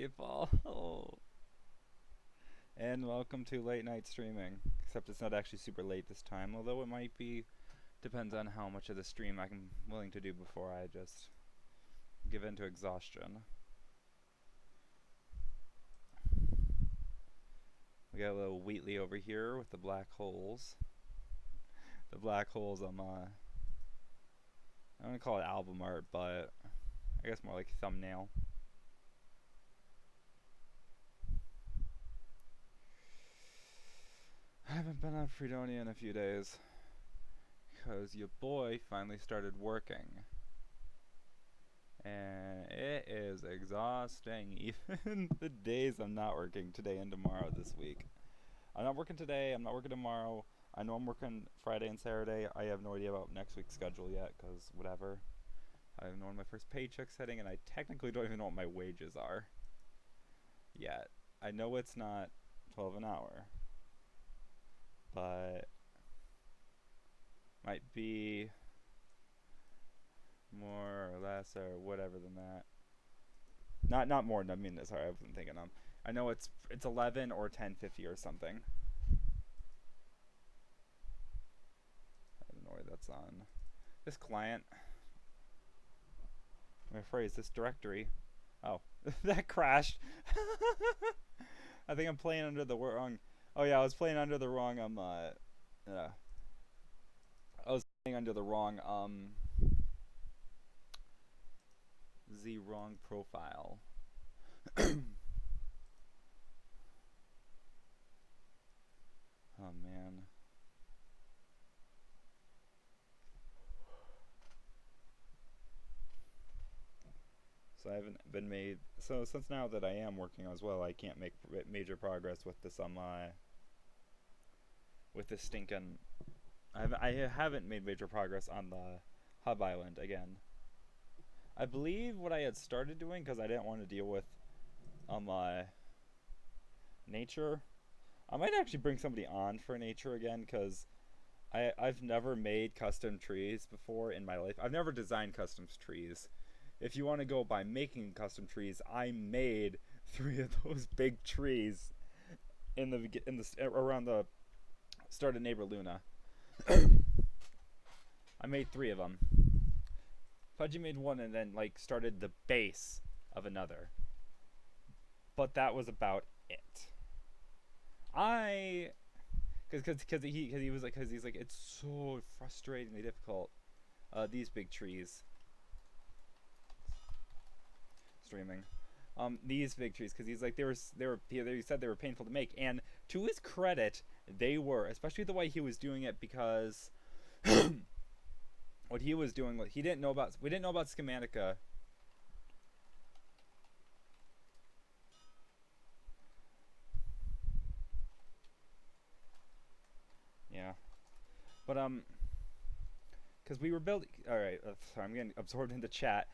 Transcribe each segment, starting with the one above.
people. Oh. And welcome to late night streaming. Except it's not actually super late this time, although it might be. Depends on how much of the stream I'm willing to do before I just give in to exhaustion. We got a little Wheatley over here with the black holes. The black holes, I'm gonna call it album art, but I guess more like thumbnail. I haven't been on Freedonia in a few days because your boy finally started working, and it is exhausting. Even the days I'm not working, today and tomorrow this week. I'm not working today, I'm not working tomorrow. I know I'm working Friday and Saturday. I have no idea about next week's schedule yet because whatever. I don't know when my first paycheck's hitting, and I technically don't even know what my wages are yet. I know it's not 12 an hour, but might be more or less or whatever than that. Not more than, I mean, sorry, I wasn't thinking I know it's 11 or 10.50 or something. I don't know where that's on. This client. I'm afraid this directory. Oh, that crashed. I think I'm playing under the wrong. Oh yeah, I was playing under the wrong I was playing under the wrong the wrong profile. Oh man. So I haven't been made. So since now that I am working as well, I can't make major progress with this with this stinking. I haven't made major progress on the hub island again. I believe what I had started doing, because I didn't want to deal with nature. I might actually bring somebody on for nature again, because I've never made custom trees before in my life. I've never designed custom trees. If you want to go by making custom trees, I made 3 of those big trees in the around the start of Neighbor Luna. I made 3 of them. Pudgy made 1 and then like started the base of another. But that was about it. Because he's like it's so frustratingly difficult. These big trees. Streaming. These big trees, because he's like he said they were painful to make, and to his credit, they were, especially the way he was doing it, because what he was doing, we didn't know about Schematica. Yeah, but because we were building. All right, sorry, I'm getting absorbed into chat.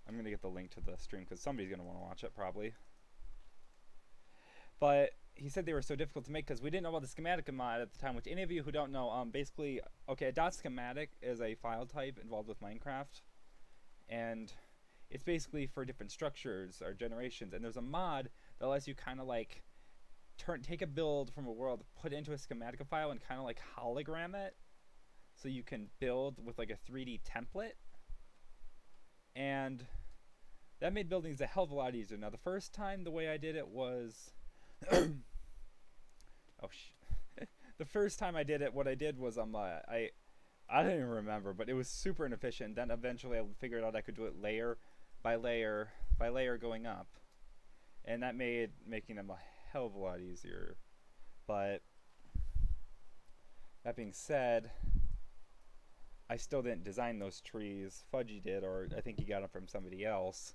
I'm gonna get the link to the stream because somebody's gonna want to watch it probably. But he said they were so difficult to make because we didn't know about the Schematica mod at the time. Which any of you who don't know, basically, okay, a dot schematic is a file type involved with Minecraft, and it's basically for different structures or generations. And there's a mod that lets you kind of like take a build from a world, put it into a Schematica file, and kind of like hologram it, so you can build with like a 3D template. And that made buildings a hell of a lot easier. Now, the first time the way I did it was... the first time I did it, what I did was I don't even remember, but it was super inefficient. Then eventually I figured out I could do it layer by layer by layer going up. And that made making them a hell of a lot easier. But that being said, I still didn't design those trees. Fudgy did, or I think he got them from somebody else.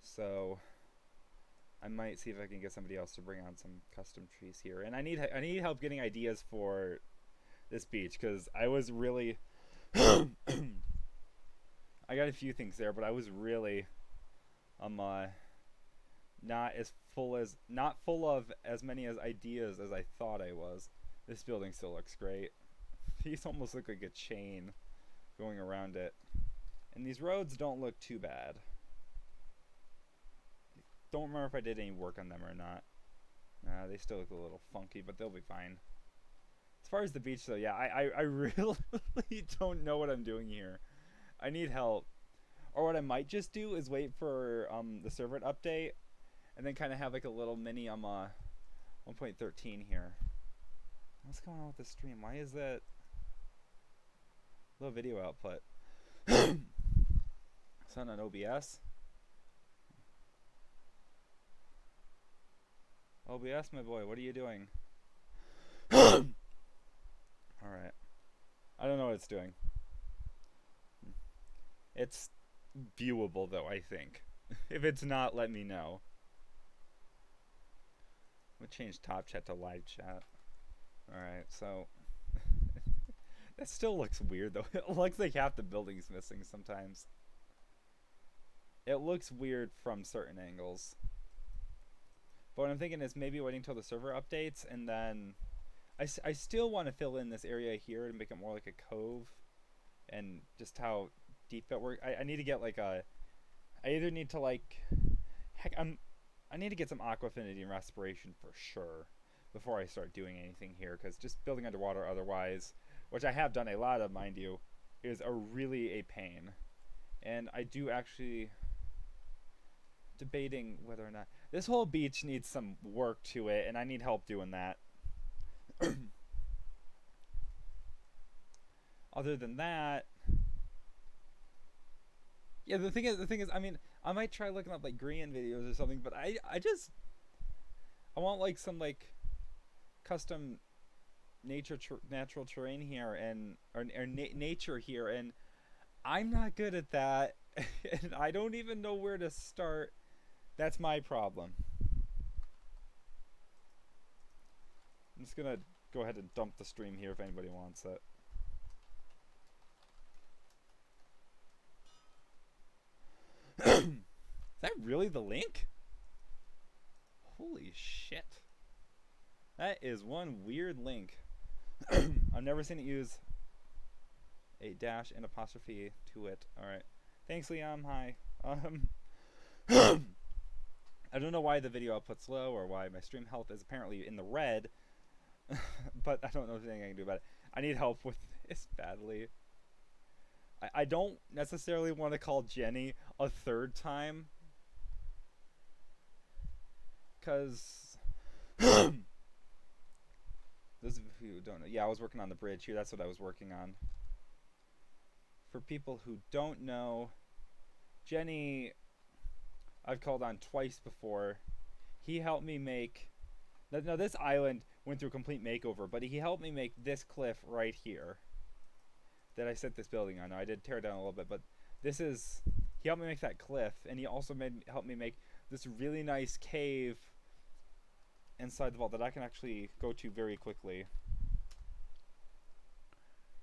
So I might see if I can get somebody else to bring on some custom trees here. And I need help getting ideas for this beach, because I was really I got a few things there, but I was really not full of as many ideas as I thought I was. This building still looks great. These almost look like a chain going around it. And these roads don't look too bad. don't remember if I did any work on them or not. They still look a little funky, but they'll be fine. As far as the beach, though, yeah, I really don't know what I'm doing here. I need help. Or what I might just do is wait for the server to update, and then kind of have like a little mini 1.13 here. What's going on with the stream? Why is that low video output? It's not on OBS. OBS, my boy, what are you doing? Alright. I don't know what it's doing. It's viewable, though, I think. If it's not, let me know. I'm going to change top chat to live chat. Alright, so... that still looks weird, though. It looks like half the building's missing sometimes. It looks weird from certain angles. But what I'm thinking is maybe waiting until the server updates, and then I still want to fill in this area here to make it more like a cove, and just how deep it works. I need to get like a, I either need to like, heck, I need to get some aquafinity and respiration for sure before I start doing anything here, because just building underwater otherwise, which I have done a lot of, mind you, is really a pain. And I do actually debating whether or not this whole beach needs some work to it, and I need help doing that. Other than that, yeah, the thing is, I mean, I might try looking up like green videos or something, but I want like some like custom natural terrain here, and or nature here, and I'm not good at that, and I don't even know where to start. That's my problem. I'm just gonna go ahead and dump the stream here if anybody wants it. Is that really the link? Holy shit. That is one weird link. I've never seen it use a dash and apostrophe to it. Alright. Thanks, Liam. Hi. I don't know why the video output's low or why my stream health is apparently in the red. But I don't know anything I can do about it. I need help with this badly. I don't necessarily want to call Jenny a third time, because those of you who don't know, yeah, I was working on the bridge here. That's what I was working on. For people who don't know, Jenny, I've called on twice before. He helped me make... Now, this island went through a complete makeover, but he helped me make this cliff right here that I set this building on. Now, I did tear it down a little bit, but this is... He helped me make that cliff, and he also helped me make this really nice cave inside the vault that I can actually go to very quickly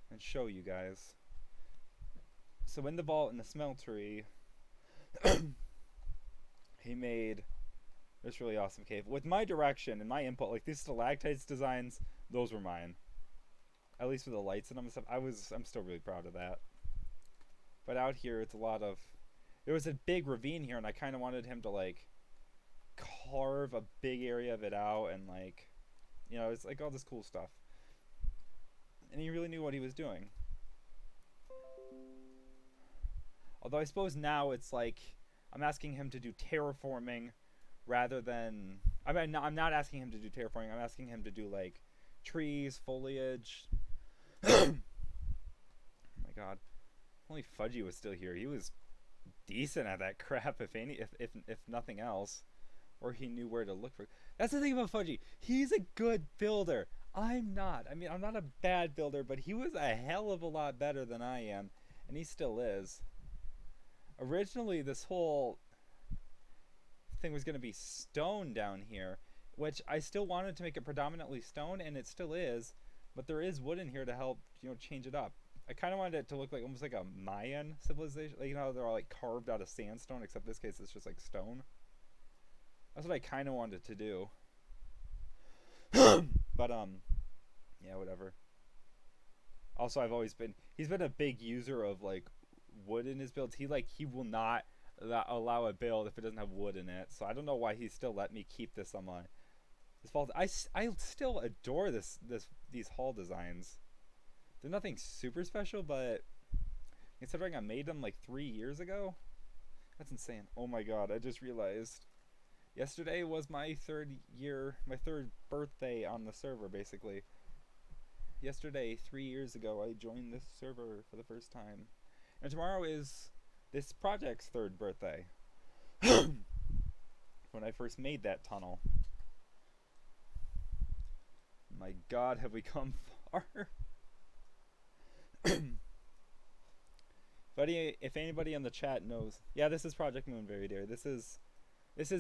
and show you guys. So in the vault in the smeltery, he made this really awesome cave with my direction and my input. Like these stalactites designs, those were mine. At least with the lights in them and stuff. I'm still really proud of that. But out here, it's a lot of... There was a big ravine here, and I kind of wanted him to like carve a big area of it out, and like, you know, it's like all this cool stuff. And he really knew what he was doing. Although I suppose now it's like I'm asking him to do terraforming rather than... I mean, I'm not asking him to do terraforming. I'm asking him to do like trees, foliage. Oh my god. Only Fudgy was still here. He was decent at that crap, if nothing else. Or he knew where to look for. That's the thing about Fudgy. He's a good builder. I'm not. I mean, I'm not a bad builder, but he was a hell of a lot better than I am. And he still is. Originally, this whole thing was going to be stone down here, which I still wanted to make it predominantly stone, and it still is. But there is wood in here to help, you know, change it up. I kind of wanted it to look like almost like a Mayan civilization. Like, you know how they're all like carved out of sandstone, except in this case it's just like stone. That's what I kind of wanted to do. But yeah, whatever. Also, he's been a big user of like wood in his builds. He will not. that allow a build if it doesn't have wood in it. So I don't know why he still let me keep this on my this vault. I still adore these hall designs. They're nothing super special, but considering I made them like 3 years ago, that's insane. Oh my god, I just realized yesterday was my third birthday on the server, basically. Yesterday, 3 years ago, I joined this server for the first time. And tomorrow is this project's third birthday. When I first made that tunnel. My god, have we come far? If anybody in the chat knows, yeah, this is Project Moon, very dear. This is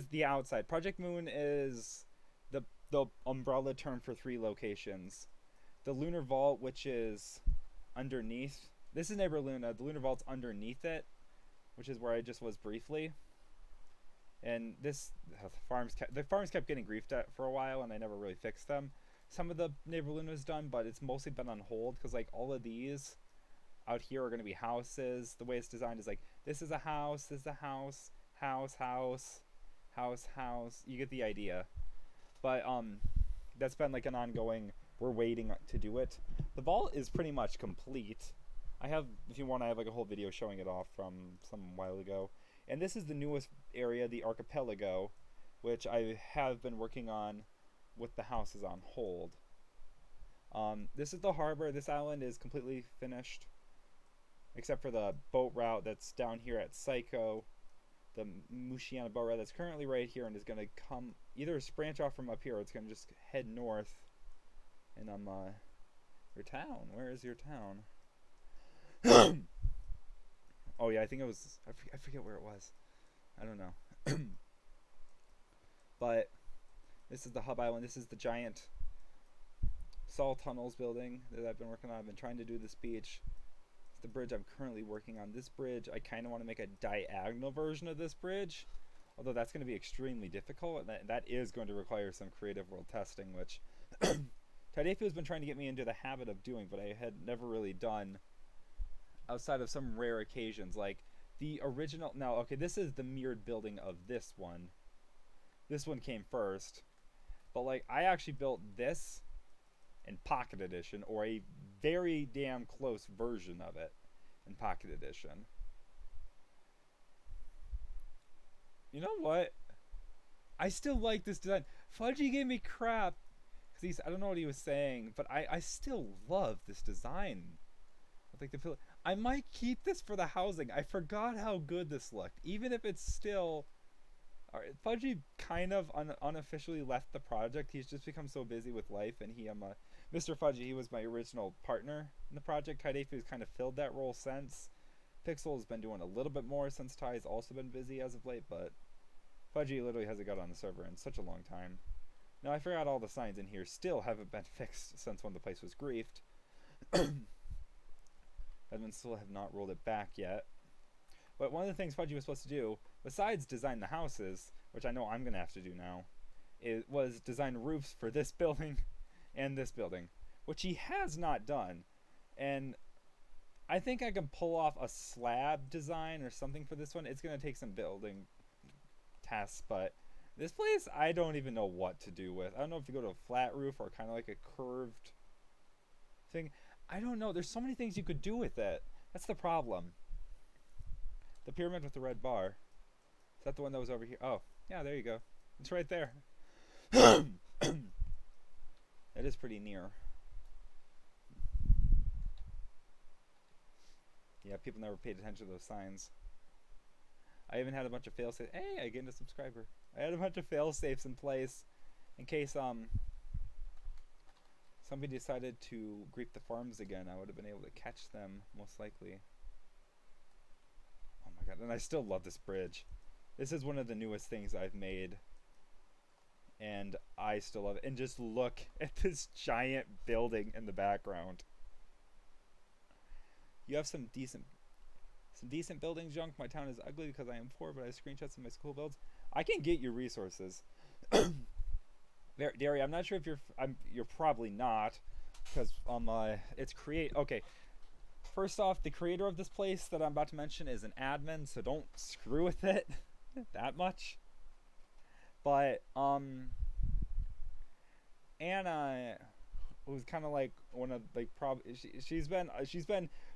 the outside. Project Moon is the umbrella term for 3 locations. The Lunar Vault, which is underneath. This is Neighbor Luna. The Lunar Vault's underneath it, which is where I just was briefly. And the farms kept getting griefed at for a while, and I never really fixed them. Some of the Neighbor Luna is done, but it's mostly been on hold because like all of these out here are going to be houses. The way it's designed is like this is a house, this is a house, house, house, house, house. You get the idea. But that's been like an ongoing. We're waiting to do it. The vault is pretty much complete. I have, if you want, I have like a whole video showing it off from some while ago. And this is the newest area, the archipelago, which I have been working on with the houses on hold. This is the harbor. This island is completely finished, except for the boat route that's down here at Psycho. The Mushiana boat route that's currently right here and is going to come, either branch off from up here or it's going to just head north. And your town. Where is your town? Oh yeah, I think it was. I forget where it was. I don't know. But this is the hub island. This is the giant Saw Tunnels building that I've been working on. I've been trying to do this beach. It's the bridge I'm currently working on. This bridge, I kind of want to make a diagonal version of this bridge, although that's going to be extremely difficult, and that is going to require some creative world testing, which Taidefu has been trying to get me into the habit of doing, but I had never really done outside of some rare occasions. Like the original, now okay, this is the mirrored building of this one. This one came first, but like I actually built this in Pocket Edition, or a very damn close version of it in Pocket Edition. You know what? I still like this design. Fudgy gave me crap because I don't know what he was saying, but I still love this design. I think I might keep this for the housing. I forgot how good this looked, even if it's still. Alright, Fudgy kind of unofficially left the project. He's just become so busy with life, and Mr. Fudgy, he was my original partner in the project. Taidefu's kind of filled that role since. Pixel has been doing a little bit more since Ty's also been busy as of late, but Fudgy literally hasn't got on the server in such a long time. Now, I forgot all the signs in here still haven't been fixed since when the place was griefed. Admins still have not rolled it back yet. But one of the things Fudgy was supposed to do, besides design the houses, which I know I'm going to have to do now, was design roofs for this building and this building, which he has not done. And I think I can pull off a slab design or something for this one. It's going to take some building tests, but this place I don't even know what to do with. I don't know if you go to a flat roof or kind of like a curved thing. I don't know. There's so many things you could do with it. That's the problem. The pyramid with the red bar. Is that the one that was over here? Oh, yeah, there you go. It's right there. It is pretty near. Yeah, people never paid attention to those signs. I even had a bunch of fail safes. Hey, I gained a subscriber. I had a bunch of fail safes in place in case somebody decided to grief the farms again. I would have been able to catch them most likely. Oh my god, and I still love this bridge. This is one of the newest things I've made, and I still love it. And just look at this giant building in the background. You have some decent building junk. My town is ugly because I am poor, but I have screenshots of my school builds. I can get you resources. Derry, I'm not sure if you're probably not, because it's create. Okay, First off, the creator of this place that I'm about to mention is an admin, so don't screw with it that much. But Anna was kind of like one of like she's been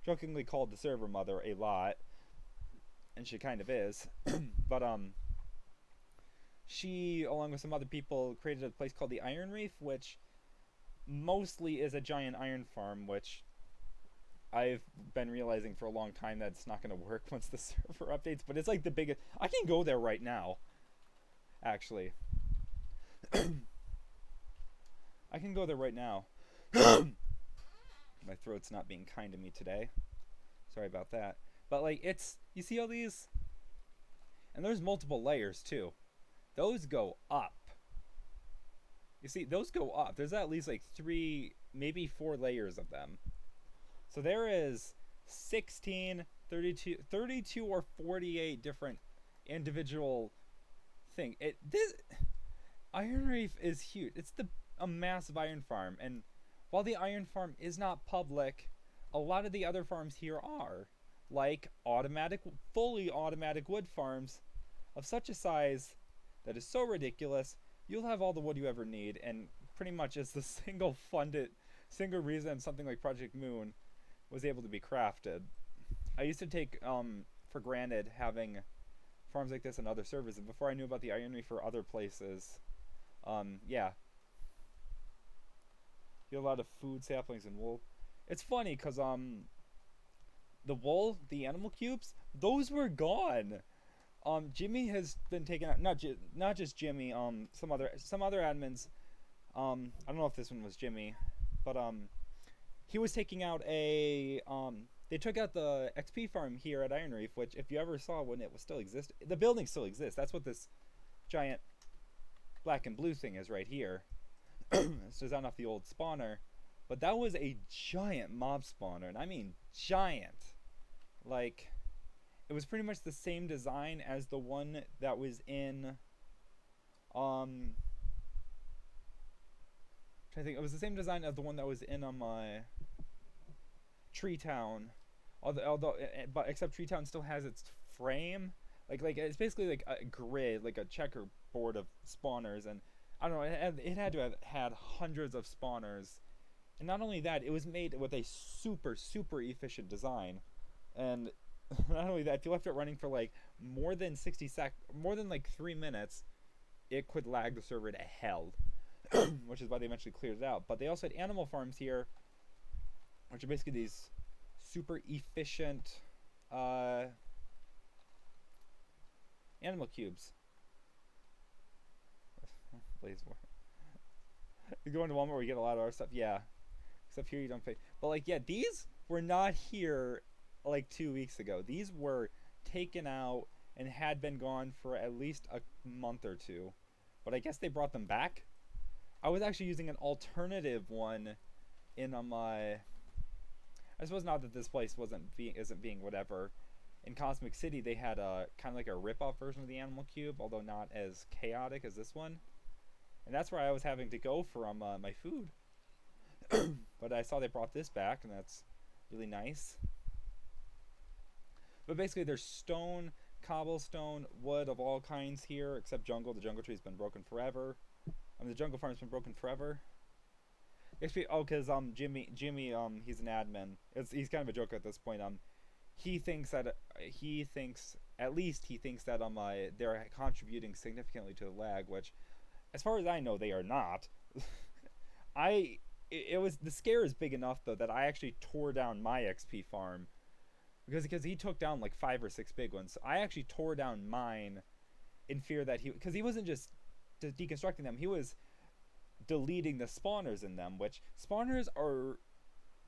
jokingly called the server mother a lot, and she kind of is. But she, along with some other people, created a place called the Iron Reef, which mostly is a giant iron farm, which I've been realizing for a long time that it's not going to work once the server updates, but it's like the biggest. I can go there right now, actually. I can go there right now. My throat's not being kind to me today. Sorry about that. But like, it's, you see all these? And there's multiple layers too. Those go up. You see, those go up. There's at least like 3, maybe 4 layers of them. So there is 16, 32 or 48 different individual thing. This Iron Reef is huge. It's a massive iron farm, and while the iron farm is not public, a lot of the other farms here are, like fully automatic wood farms of such a size that is so ridiculous, you'll have all the wood you ever need, and pretty much is the single reason something like Project Moon was able to be crafted. I used to take for granted having farms like this in other servers, and before I knew about the Iron Reef for other places, yeah. You have a lot of food, saplings, and wool. It's funny because the wool, the animal cubes, those were gone. Jimmy has been taken out. Not just Jimmy. Some other admins. I don't know if this one was Jimmy, but he was taking out a they took out the XP farm here at Iron Reef, which if you ever saw when it was still exist, the building still exists. That's what this giant black and blue thing is right here. It's designed off the old spawner, but that was a giant mob spawner, and I mean giant. Like, it was pretty much the same design as the one that was in trying to think. It was the same design as the one that was in Tree Town, but except Tree Town still has its frame. Like it's basically like a grid, like a checkerboard of spawners, and I don't know, it had to have had hundreds of spawners. And not only that, it was made with a super efficient design. And not only that, if you left it running for like more than 3 minutes, it could lag the server to hell. Which is why they eventually cleared it out. But they also had animal farms here, which are basically these super efficient animal cubes. Please, you go into Walmart where you get a lot of our stuff, yeah. Except here you don't pay. But like, yeah, these were not here like 2 weeks ago. These were taken out and had been gone for at least a month or 2. But I guess they brought them back. I was actually using an alternative one in my. I suppose not that this place isn't being whatever. In Cosmic City, they had a kind of like a rip-off version of the animal cube, although not as chaotic as this one. And that's where I was having to go for my food. But I saw they brought this back, and that's really nice. But basically, there's stone, cobblestone, wood of all kinds here, except jungle. The jungle tree's been broken forever. The jungle farm's been broken forever. Actually, because Jimmy, he's an admin. He's kind of a joke at this point. He thinks that they're contributing significantly to the lag, which, as far as I know, they are not. The scare is big enough though that I actually tore down my XP farm because he took down like 5 or 6 big ones. So I actually tore down mine in fear that because he wasn't just deconstructing them, he was deleting the spawners in them, which spawners are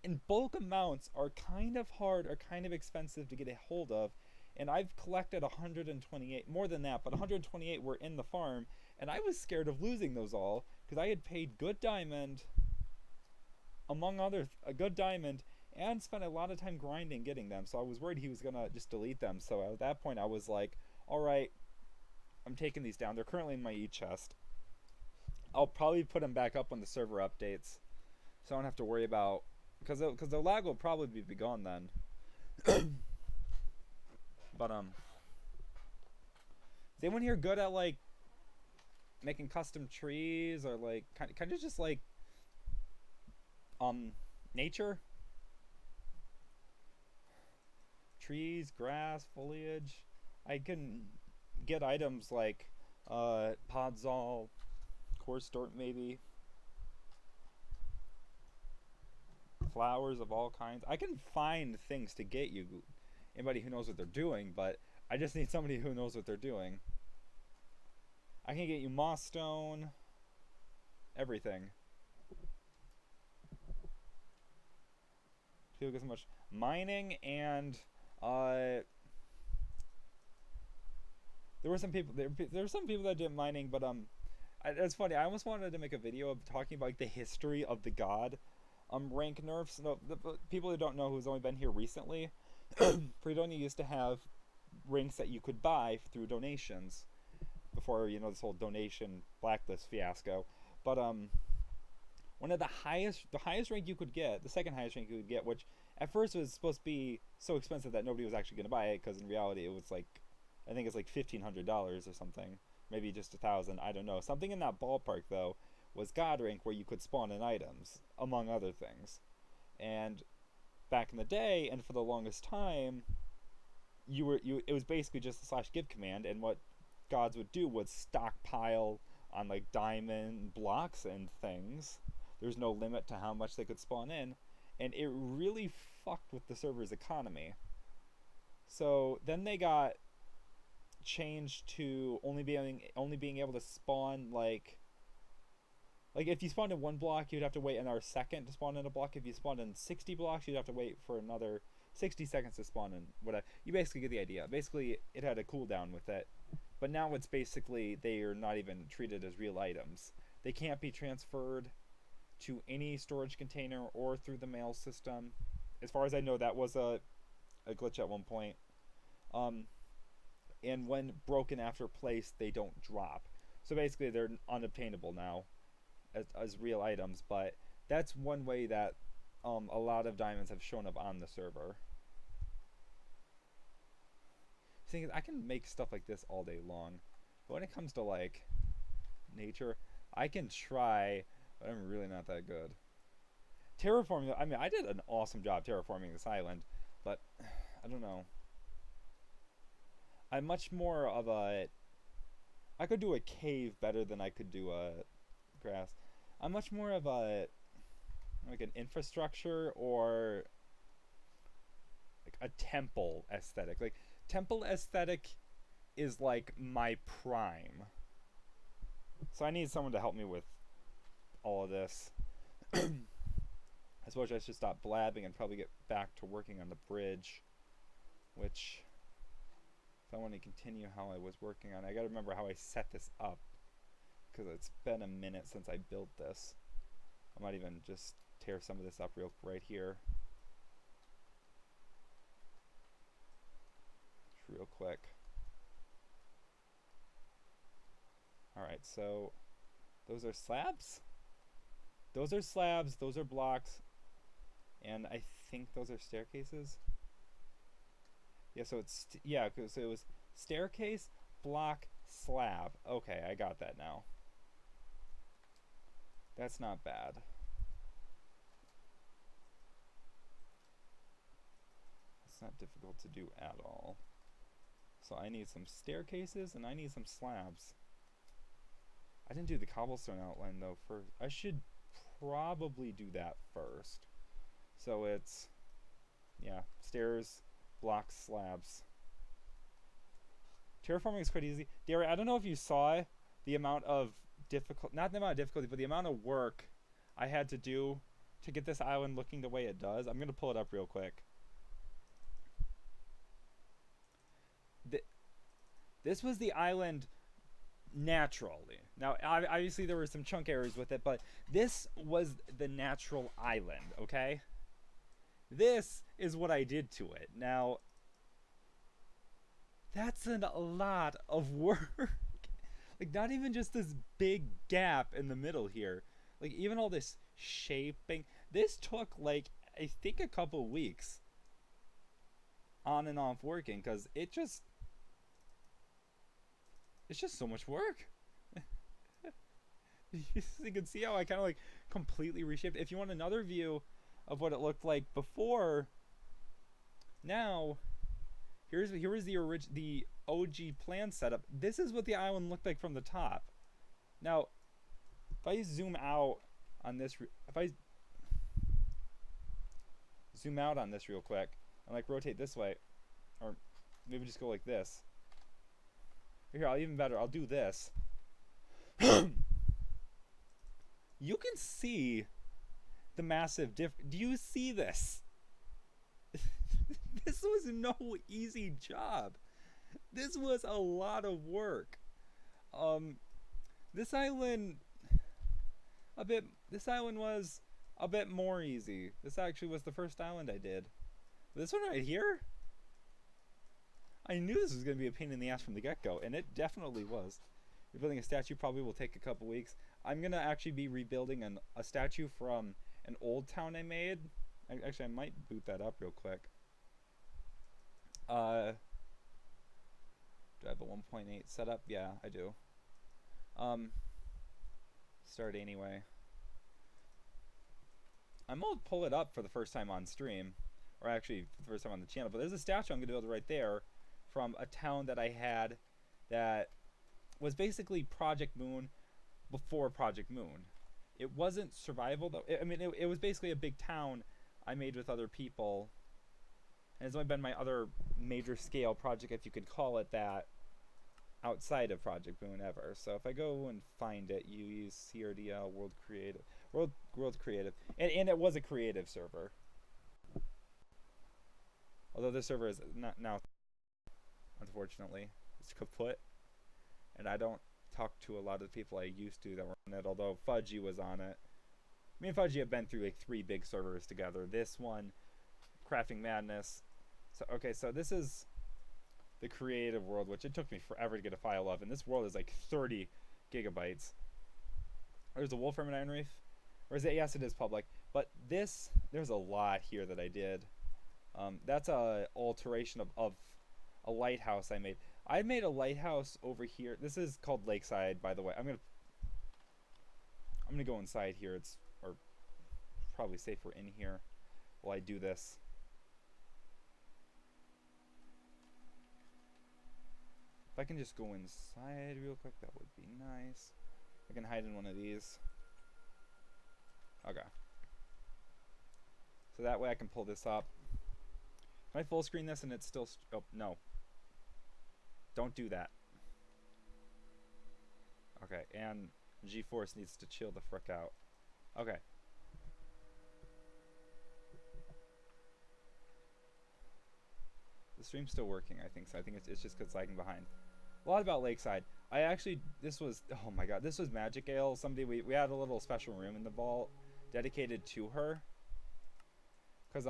in bulk amounts are kind of hard or kind of expensive to get a hold of. And I've collected 128, more than that, but 128 were in the farm, and I was scared of losing those all because I had paid good diamond, among other a good diamond, and spent a lot of time grinding getting them. So I was worried he was gonna just delete them. So at that point I was like, all right, I'm taking these down. They're currently in my e-chest. I'll probably put them back up when the server updates, so I don't have to worry about because the lag will probably be gone then. But is anyone here good at like making custom trees or like kind of just like nature? Trees, grass, foliage. I can get items like podzol, coarse dirt maybe, flowers of all kinds. I can find things to get you, anybody who knows what they're doing, but I just need somebody who knows what they're doing. I can get you moss stone, everything. People get so much mining and there were some people there were some people that did mining, but it's funny. I almost wanted to make a video of talking about like the history of the god rank nerfs. No, the people who don't know, who's only been here recently, Freedonia used to have ranks that you could buy through donations before, you know, this whole donation blacklist fiasco. But one of the highest rank you could get, the second highest rank you could get, which at first was supposed to be so expensive that nobody was actually going to buy it, because in reality it was like, I think it's like $1,500 or something, maybe just 1,000, I don't know, something in that ballpark though, was God rank, where you could spawn in items among other things. And back in the day, and for the longest time, it was basically just a /give command, and what gods would do was stockpile on like diamond blocks and things. There's no limit to how much they could spawn in, and it really fucked with the server's economy. So then they got changed to only being able to spawn like if you spawned in one block, you'd have to wait another second to spawn in a block. If you spawned in 60 blocks, you'd have to wait for another 60 seconds to spawn in whatever. You basically get the idea. Basically, it had a cooldown with it. But now it's basically, they are not even treated as real items. They can't be transferred to any storage container or through the mail system. As far as I know, that was a glitch at one point. And when broken after place, they don't drop. So basically, they're unobtainable now as real items. But that's one way that a lot of diamonds have shown up on the server. The thing is, I can make stuff like this all day long, but when it comes to like nature, I can try, but I'm really not that good. Terraforming, I mean, I did an awesome job terraforming this island, but I don't know. I'm much more of a, I could do a cave better than I could do a grass. I'm much more of a, like an infrastructure or like a temple aesthetic. Like, temple aesthetic is like my prime. So I need someone to help me with all of this. I suppose I should stop blabbing and probably get back to working on the bridge, which, if I want to continue how I was working on it, I gotta remember how I set this up, because it's been a minute since I built this. I might even just tear some of this up right here. Real quick. Alright, so those are slabs? Those are slabs, those are blocks, and I think those are staircases. Yeah, so it's, yeah, so it was staircase, block, slab. Okay, I got that now. That's not bad. It's not difficult to do at all. So I need some staircases and I need some slabs. I didn't do the cobblestone outline though first. I should probably do that first. So it's, yeah, stairs, blocks, slabs. Terraforming is quite easy. Derry, I don't know if you saw the amount of not the amount of difficulty, but the amount of work I had to do to get this island looking the way it does. I'm gonna pull it up real quick. This was the island naturally. Now, obviously there were some chunk errors with it, but this was the natural island, okay? This is what I did to it. Now, that's a lot of work. Like, not even just this big gap in the middle here. Like, even all this shaping. This took, like, I think a couple weeks on and off working because it's just so much work. You can see how I kind of like completely reshaped. If you want another view of what it looked like before, now here was the OG plan setup. This is what the island looked like from the top. Now, if I zoom out on this, if I zoom out on this real quick and like rotate this way, or maybe just go like this. Here, I'll even better. I'll do this. You can see the massive do you see this? This was no easy job. This was a lot of work. This island was a bit more easy. This actually was the first island I did. This one right here, I knew this was going to be a pain in the ass from the get-go, and it definitely was. Rebuilding a statue probably will take a couple weeks. I'm going to actually be rebuilding a statue from an old town I made. Actually, I might boot that up real quick. Do I have a 1.8 set up? Yeah, I do. Start anyway. I'm going to pull it up for the first time on stream, or actually for the first time on the channel, but there's a statue I'm going to build right there from a town that I had that was basically Project Moon before Project Moon. It wasn't survival though. I mean, it was basically a big town I made with other people, and it's only been my other major scale project, if you could call it that, outside of Project Moon ever. So if I go and find it, you use CRDL World Creative, and it was a creative server. Although this server is not now, unfortunately, it's kaput, and I don't talk to a lot of people I used to that were on it. Although Fudgy was on it. Me and Fudgy have been through like 3 big servers together. This one, Crafting Madness. So okay, so this is the creative world, which it took me forever to get a file of, and this world is like 30 gigabytes. There's a Wolfram and Iron Reef, or is it? Yes, it is public. But this, there's a lot here that I did. That's a alteration of a lighthouse I made. I made a lighthouse over here. This is called Lakeside, by the way. I'm gonna go inside here. It's probably safer in here while I do this. If I can just go inside real quick, that would be nice. I can hide in one of these. Okay. So that way I can pull this up. Can I full screen this and it's still... oh, no. Don't do that. Okay, and G-Force needs to chill the frick out. Okay. The stream's still working, I think so. I think it's just because it's lagging behind. A lot about Lakeside. I actually, this was, oh my god, this was Magic Ale. Somebody, we had a little special room in the vault dedicated to her. Because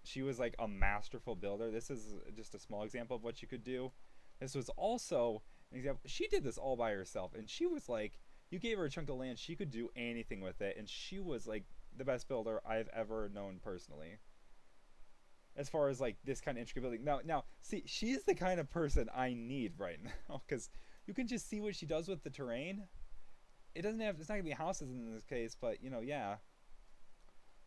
she was like a masterful builder. This is just a small example of what she could do. This was also an example. She did this all by herself. And she was like, you gave her a chunk of land, she could do anything with it. And she was like the best builder I've ever known personally. As far as like this kind of intricate building. Now, see, she's the kind of person I need right now. Because you can just see what she does with the terrain. It's not going to be houses in this case, but you know, yeah.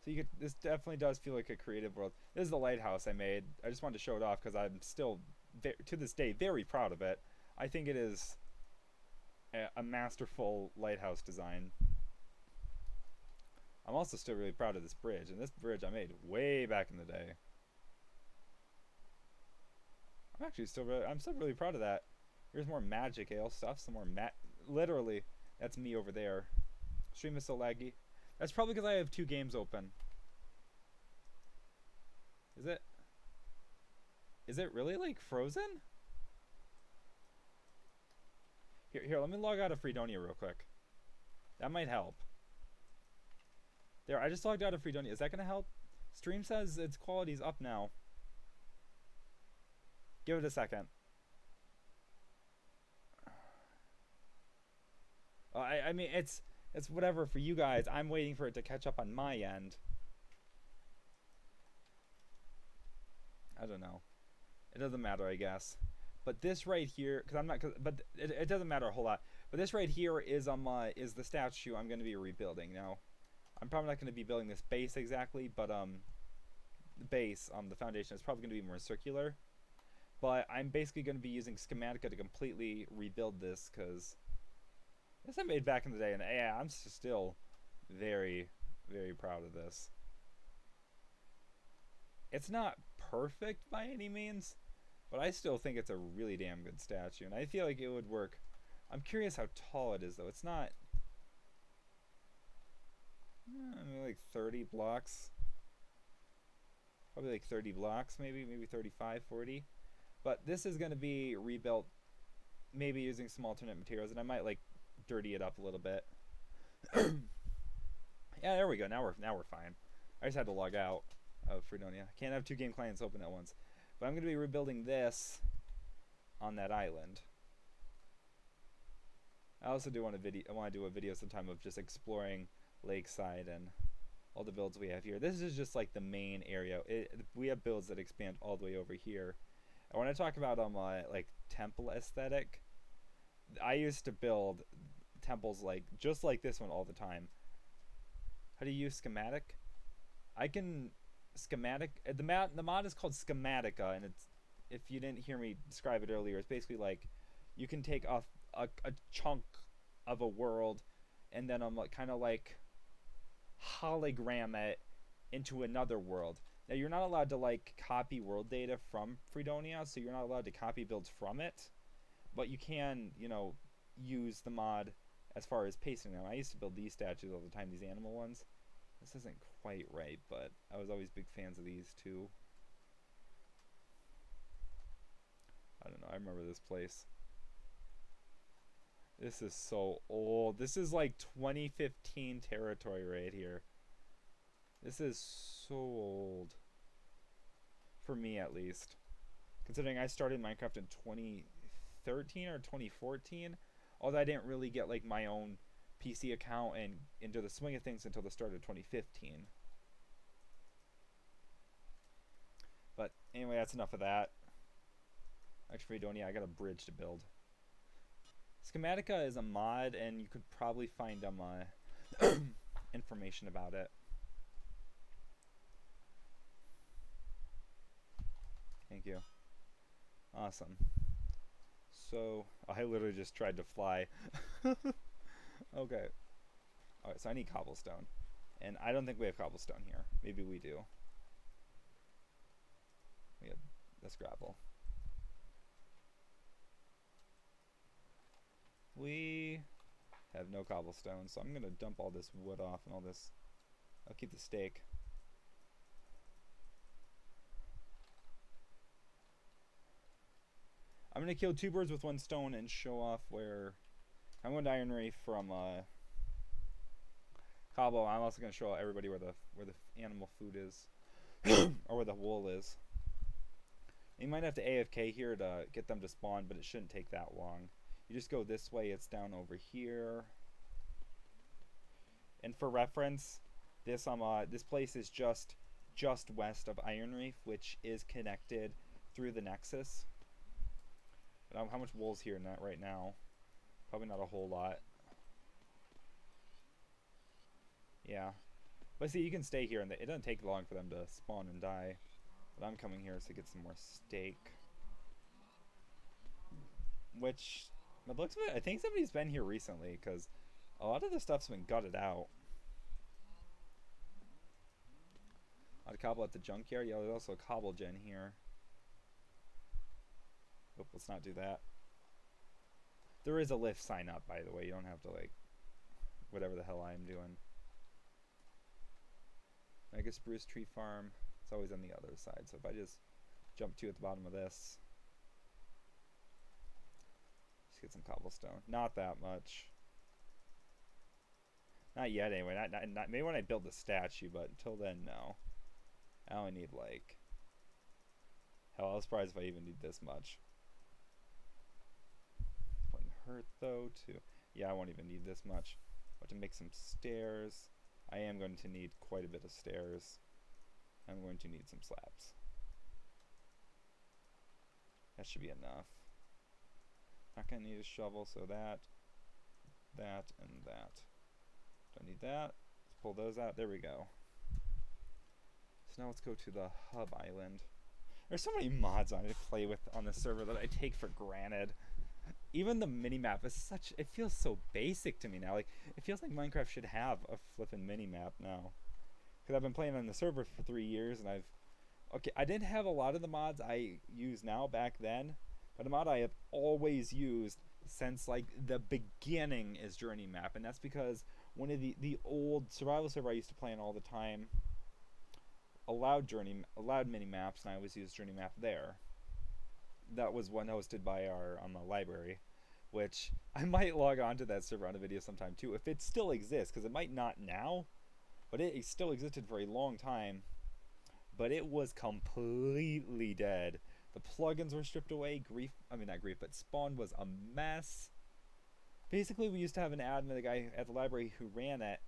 So this definitely does feel like a creative world. This is the lighthouse I made. I just wanted to show it off because I'm still, to this day, very proud of it. I think it is a masterful lighthouse design. I'm also still really proud of this bridge. And this bridge I made way back in the day. I'm still really proud of that. Here's more Magic Ale stuff. Some more literally, that's me over there. Stream is so laggy. That's probably because I have 2 games open. Is it? Is it really like frozen? Here, let me log out of Freedonia real quick. That might help. There, I just logged out of Freedonia. Is that gonna help? Stream says its quality's up now. Give it a second. I mean, it's whatever for you guys. I'm waiting for it to catch up on my end. I don't know. It doesn't matter, I guess. But this right here, because I'm not, but it doesn't matter a whole lot. But this right here is is the statue I'm going to be rebuilding. Now, I'm probably not going to be building this base exactly, but the base, the foundation is probably going to be more circular. But I'm basically going to be using Schematica to completely rebuild this, because this I made back in the day, and yeah, I'm still very, very proud of this. It's not perfect by any means, but I still think it's a really damn good statue, and I feel like it would work. I'm curious how tall it is, though. It's not... maybe like 30 blocks. Probably like 30 blocks, maybe 35, 40. But this is going to be rebuilt maybe using some alternate materials, and I might like dirty it up a little bit. Yeah, there we go. Now we're fine. I just had to log out of Freedonia. I can't have 2 game clients open at once. But I'm going to be rebuilding this on that island. I also do want to do a video sometime of just exploring Lakeside and all the builds we have here. This is just like the main area. We have builds that expand all the way over here. I want to talk about like temple aesthetic. I used to build temples like just like this one all the time. How do you use schematic? I can schematic. The mod is called Schematica, and it's, if you didn't hear me describe it earlier, it's basically like you can take a chunk of a world and then kind of like hologram it into another world. Now you're not allowed to like copy world data from Freedonia, so you're not allowed to copy builds from it, but you can, you know, use the mod as far as pasting them. I used to build these statues all the time, these animal ones. This isn't quite right, but I was always big fans of these too. I don't know, I remember this place. This is so old. This is like 2015 territory right here. This is so old. For me, at least. Considering I started Minecraft in 2013 or 2014. Although I didn't really get like my own PC account and into the swing of things until the start of 2015. But anyway, that's enough of that. Actually, Freedonia, I got a bridge to build. Schematica is a mod, and you could probably find information about it. Thank you. Awesome. So, I literally just tried to fly. Okay. Alright, so I need cobblestone. And I don't think we have cobblestone here. Maybe we do. We have this gravel. We have no cobblestone, so I'm going to dump all this wood off and all this. I'll keep the steak. I'm going to kill 2 birds with 1 stone and show off where... I'm going to Iron Reef from Cobble. I'm also going to show everybody where the animal food is. Or where the wool is. You might have to AFK here to get them to spawn, but it shouldn't take that long. You just go this way, it's down over here. And for reference, this place is just west of Iron Reef, which is connected through the Nexus. But how much wool's here right now? Probably not a whole lot. Yeah. But see, you can stay here, and it doesn't take long for them to spawn and die. But I'm coming here to get some more steak. Which, by the looks of it, I think somebody's been here recently, because a lot of the stuff's been gutted out. A lot of cobble at the junkyard. Yeah, there's also a cobble gen here. Oh, let's not do that. There is a lift sign up, by the way. You don't have to, like, whatever the hell I'm doing. Mega Spruce Tree Farm. It's always on the other side. So if I just jump to at the bottom of this. Just get some cobblestone. Not that much. Not yet, anyway. Not maybe when I build the statue, but until then, no. I only need, like... Hell, I was surprised if I even need this much. Wouldn't hurt, though, to... Yeah, I won't even need this much. But to make some stairs... I am going to need quite a bit of stairs. I'm going to need some slabs. That should be enough. Not gonna need a shovel, so that, and that. Don't need that. Let's pull those out. There we go. So now let's go to the hub island. There's so many mods on it to play with on the server that I take for granted. Even the mini-map is such, it feels so basic to me now. Like, it feels like Minecraft should have a flippin' mini-map now. Because I've been playing on the server for 3 years, and I didn't have a lot of the mods I use now back then, but a mod I have always used since, like, the beginning is Journey Map, and that's because one of the old survival server I used to play on all the time allowed mini-maps, and I always used Journey Map there. That was one hosted by our library, which I might log on to that server on a video sometime too, if it still exists, because it might not now, but it still existed for a long time, but it was completely dead. The plugins were stripped away, but Spawn was a mess. Basically, we used to have an admin, the guy at the library who ran it,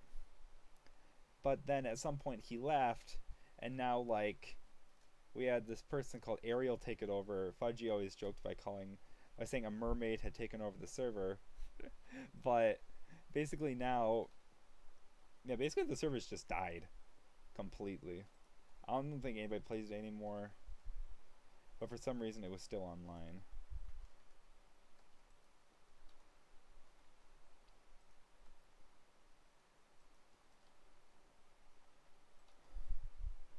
but then at some point he left, and now, like, we had this person called Ariel take it over. Fudgy always joked by saying a mermaid had taken over the server. But basically now, basically the server's just died completely. I don't think anybody plays it anymore, but for some reason it was still online.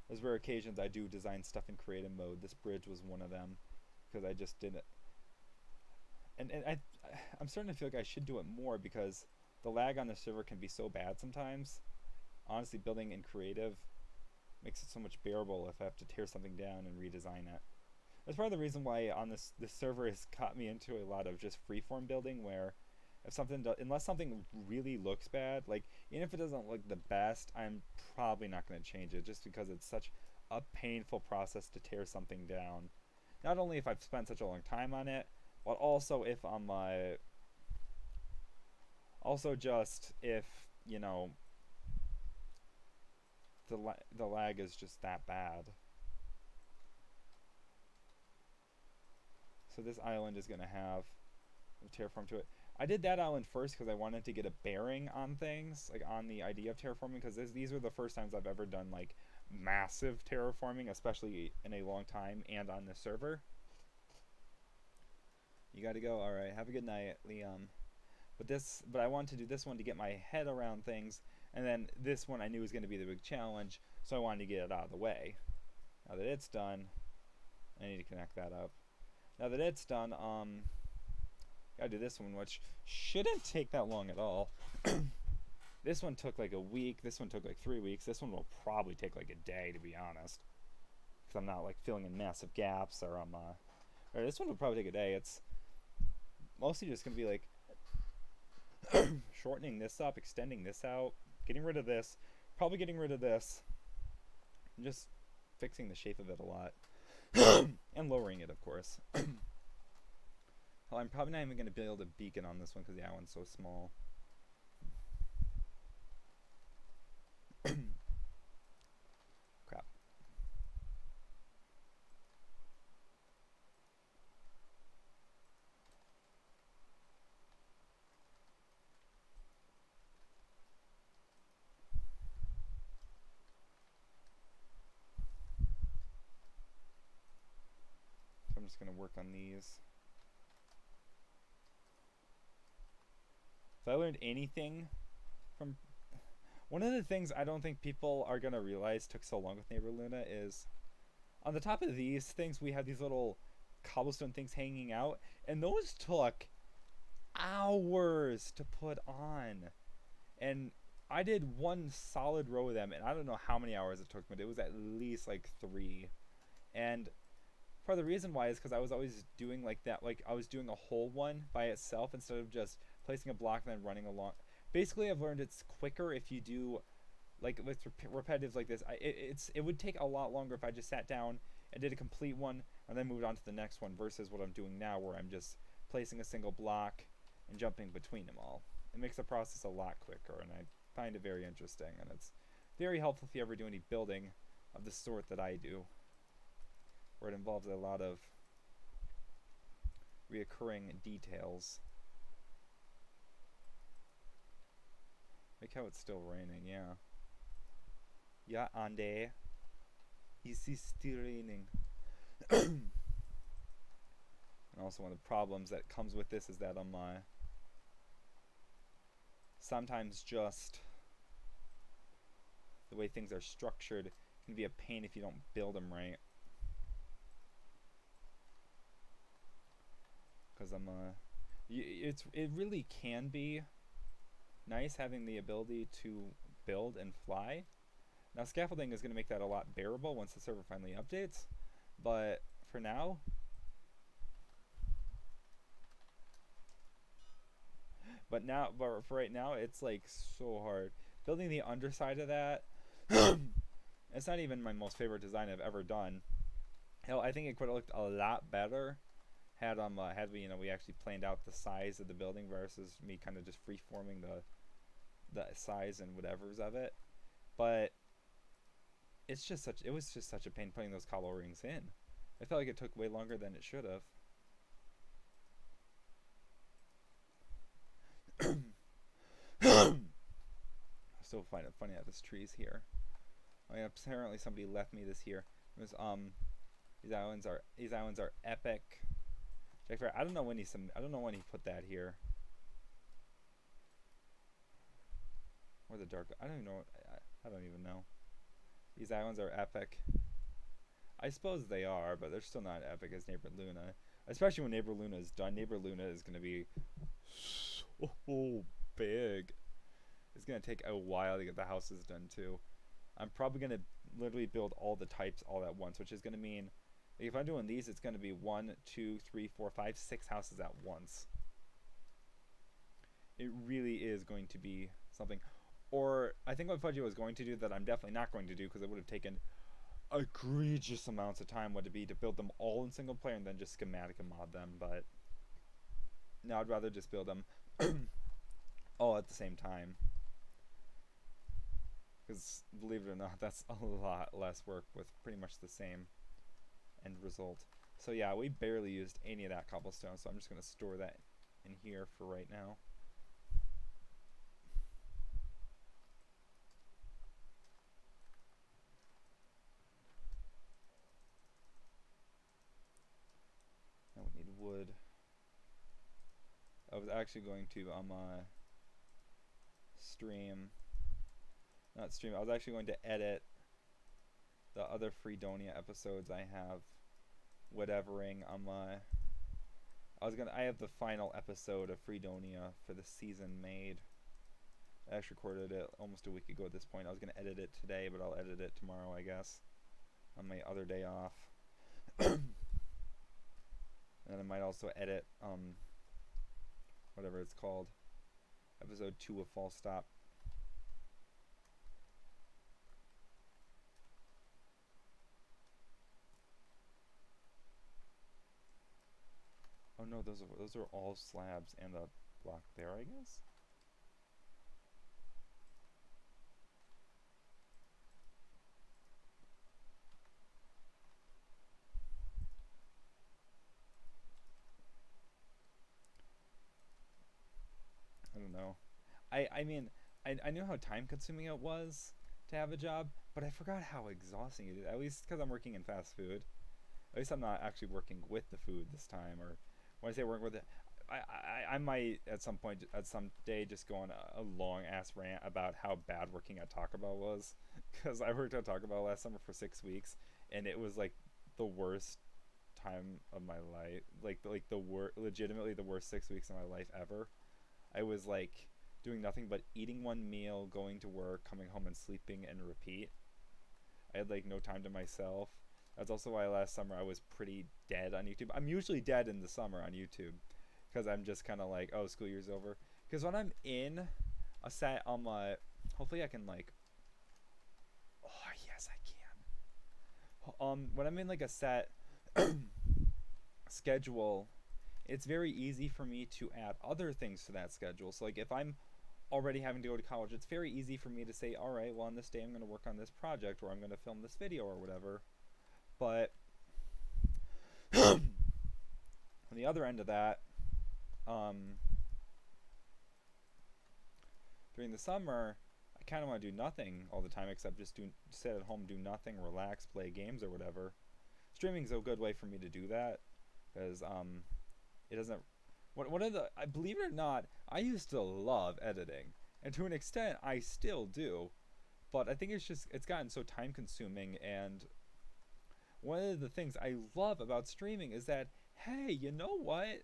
There's rare occasions I do design stuff in creative mode. This bridge was one of them, because I just didn't. And I'm starting to feel like I should do it more, because the lag on the server can be so bad sometimes. Honestly, building in creative makes it so much bearable if I have to tear something down and redesign it. That's part of the reason why on this server has got me into a lot of just freeform building, where if unless something really looks bad, like, even if it doesn't look the best, I'm probably not going to change it, just because it's such a painful process to tear something down. Not only if I've spent such a long time on it, but also if I'm if, you know, the lag is just that bad. So this island is going to have a terraform to it. I did that island first because I wanted to get a bearing on things, like on the idea of terraforming, because these were the first times I've ever done, like, massive terraforming, especially in a long time, and on the server. You gotta go. Alright, have a good night, Liam. But I wanted to do this one to get my head around things, and then this one I knew was going to be the big challenge, so I wanted to get it out of the way. Now that it's done, I need to connect that up. Now that it's done, gotta do this one, which shouldn't take that long at all. This one took like a week, this one took like 3 weeks, this one will probably take like a day, to be honest, because I'm not like filling in massive gaps, or this one will probably take a day. It's mostly just gonna be like shortening this up, extending this out, getting rid of this, probably getting rid of this, and just fixing the shape of it a lot. And lowering it, of course. Well, I'm probably not even going to be able to beacon on this one because the island's so small. Crap. So I'm just going to work on these. If I learned anything from... One of the things I don't think people are going to realize took so long with Neighbor Luna is, on the top of these things, we have these little cobblestone things hanging out, and those took hours to put on. And I did one solid row of them, and I don't know how many hours it took, but it was at least like 3. And part of the reason why is because I was always doing like that, like I was doing a whole one by itself instead of just placing a block and then running along. Basically, I've learned it's quicker if you do like with repetitive like this. It would take a lot longer if I just sat down and did a complete one and then moved on to the next one, versus what I'm doing now, where I'm just placing a single block and jumping between them all. It makes the process a lot quicker, and I find it very interesting, and it's very helpful if you ever do any building of the sort that I do, where it involves a lot of reoccurring details. Look how it's still raining, yeah. Yeah, Ande. It's still raining. And also one of the problems that comes with this is that sometimes just the way things are structured can be a pain if you don't build them right. Because it really can be nice having the ability to build and fly. Now scaffolding is going to make that a lot bearable once the server finally updates, but for now, but for right now, it's like so hard. Building the underside of that, it's not even my most favorite design I've ever done. Hell, I think it could have looked a lot better had we actually planned out the size of the building versus me kind of just free-forming the size and whatever's of it. But it was just such a pain putting those cobble rings in. I felt like it took way longer than it should have. I still find it funny that this tree's here. I mean, apparently somebody left me this here. It was these islands are epic. I don't know when he put that here. Or the dark. I don't even know. I don't even know. These islands are epic. I suppose they are, but they're still not epic as Neighbor Luna. Especially when Neighbor Luna is done. Neighbor Luna is going to be so big. It's going to take a while to get the houses done too. I'm probably going to literally build all the types all at once, which is going to mean if I'm doing these, it's going to be 1, 2, 3, 4, 5, 6 houses at once. It really is going to be something. Or I think what Fudgy was going to do that I'm definitely not going to do because it would have taken egregious amounts of time would it be to build them all in single player and then just schematic and mod them. But no, I'd rather just build them all at the same time. Because believe it or not, that's a lot less work with pretty much the same end result. So yeah, we barely used any of that cobblestone, so I'm just going to store that in here for right now. Now we need wood. I was actually going to I was actually going to edit the other Freedonia episodes I have whatevering I have the final episode of Freedonia for the season made. I actually recorded it almost a week ago at this point. I was going to edit it today, but I'll edit it tomorrow, I guess, on my other day off. And I might also edit whatever it's called, episode 2 of False Stop. Oh no, those are all slabs and a block there, I guess. I don't know. I mean, I knew how time consuming it was to have a job, but I forgot how exhausting it is. At least because I'm working in fast food. At least I'm not actually working with the food this time. Or when I say working with it, I might at some point, at some day, just go on a long ass rant about how bad working at Taco Bell was. Because I worked at Taco Bell last summer for 6 weeks, and it was like the worst time of my life. Like legitimately the worst 6 weeks of my life ever. I was like doing nothing but eating one meal, going to work, coming home and sleeping and repeat. I had like no time to myself. That's also why last summer I was pretty dead on YouTube. I'm usually dead in the summer on YouTube because I'm just kind of like, oh, school year's over. Because when I'm in a set, hopefully I can like, oh yes I can. When I'm in like a set schedule, it's very easy for me to add other things to that schedule. So like if I'm already having to go to college, it's very easy for me to say, all right, well on this day I'm going to work on this project or I'm going to film this video or whatever. But on the the other end of that, um, during the summer, I kind of want to do nothing all the time except just sit at home, do nothing, relax, play games or whatever. Streaming is a good way for me to do that because it doesn't. One of the, I believe it or not, I used to love editing, and to an extent, I still do. But I think it's gotten so time consuming, and one of the things I love about streaming is that, hey, you know what?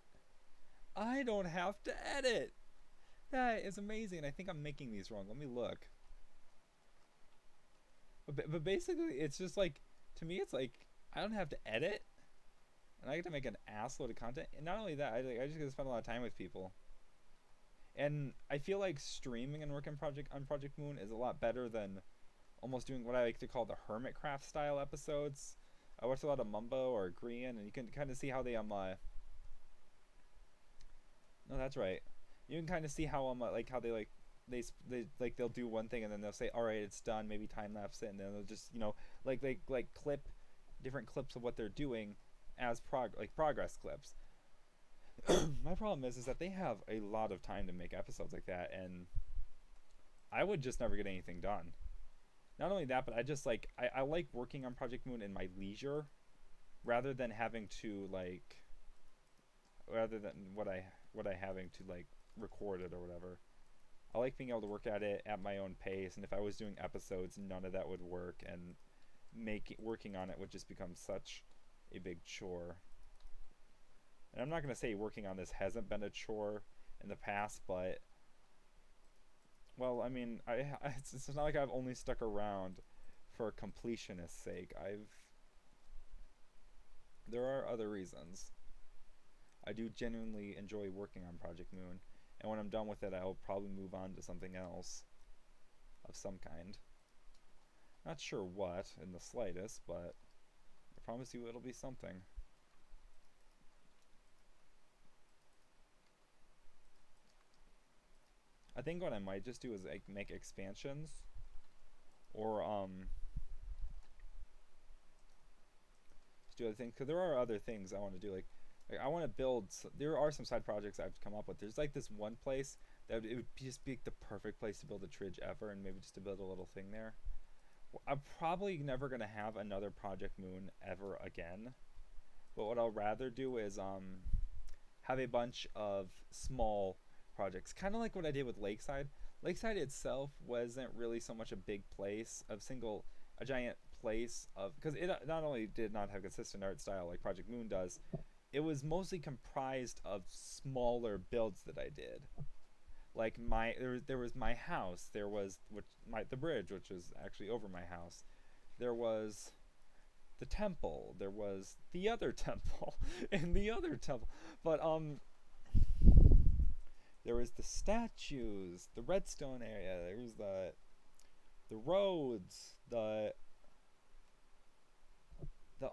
I don't have to edit. That is amazing. I think I'm making these wrong. Let me look. But basically, it's just like, to me, it's like, I don't have to edit, and I get to make an assload of content. And not only that, I just get to spend a lot of time with people. And I feel like streaming and working on Project Moon is a lot better than almost doing what I like to call the Hermitcraft style episodes. I watch a lot of Mumbo or Grian, and you can kind of see how they no, that's right. You can kind of see how like how they like they'll do one thing and then they'll say, all right, it's done, maybe time lapse it, and then they'll just like clip different clips of what they're doing as progress clips. My problem is that they have a lot of time to make episodes like that, and I would just never get anything done. Not only that, but I like working on Project Moon in my leisure rather than having to having to record it or whatever. I like being able to work at it at my own pace, and if I was doing episodes, none of that would work, and working on it would just become such a big chore. And I'm not going to say working on this hasn't been a chore in the past, but well, I mean, it's not like I've only stuck around for completionist's sake. There are other reasons. I do genuinely enjoy working on Project Moon, and when I'm done with it, I'll probably move on to something else of some kind. Not sure what in the slightest, but I promise you it'll be something. I think what I might just do is make expansions, or just do other things, because there are other things I want to do. Like I want to build. There are some side projects I've come up with. There's like this one place that it would just be the perfect place to build a tridge ever, and maybe just to build a little thing there. I'm probably never gonna have another Project Moon ever again. But what I'll rather do is have a bunch of small projects, kind of like what I did with Lakeside. Lakeside itself wasn't really so much a big place, a giant place of, because it not only did not have consistent art style like Project Moon does, it was mostly comprised of smaller builds that I did. Like there was my house, there was the bridge, which was actually over my house. There was the temple, there was the other temple, and the other temple. But there was the statues, the redstone area, there was the roads, the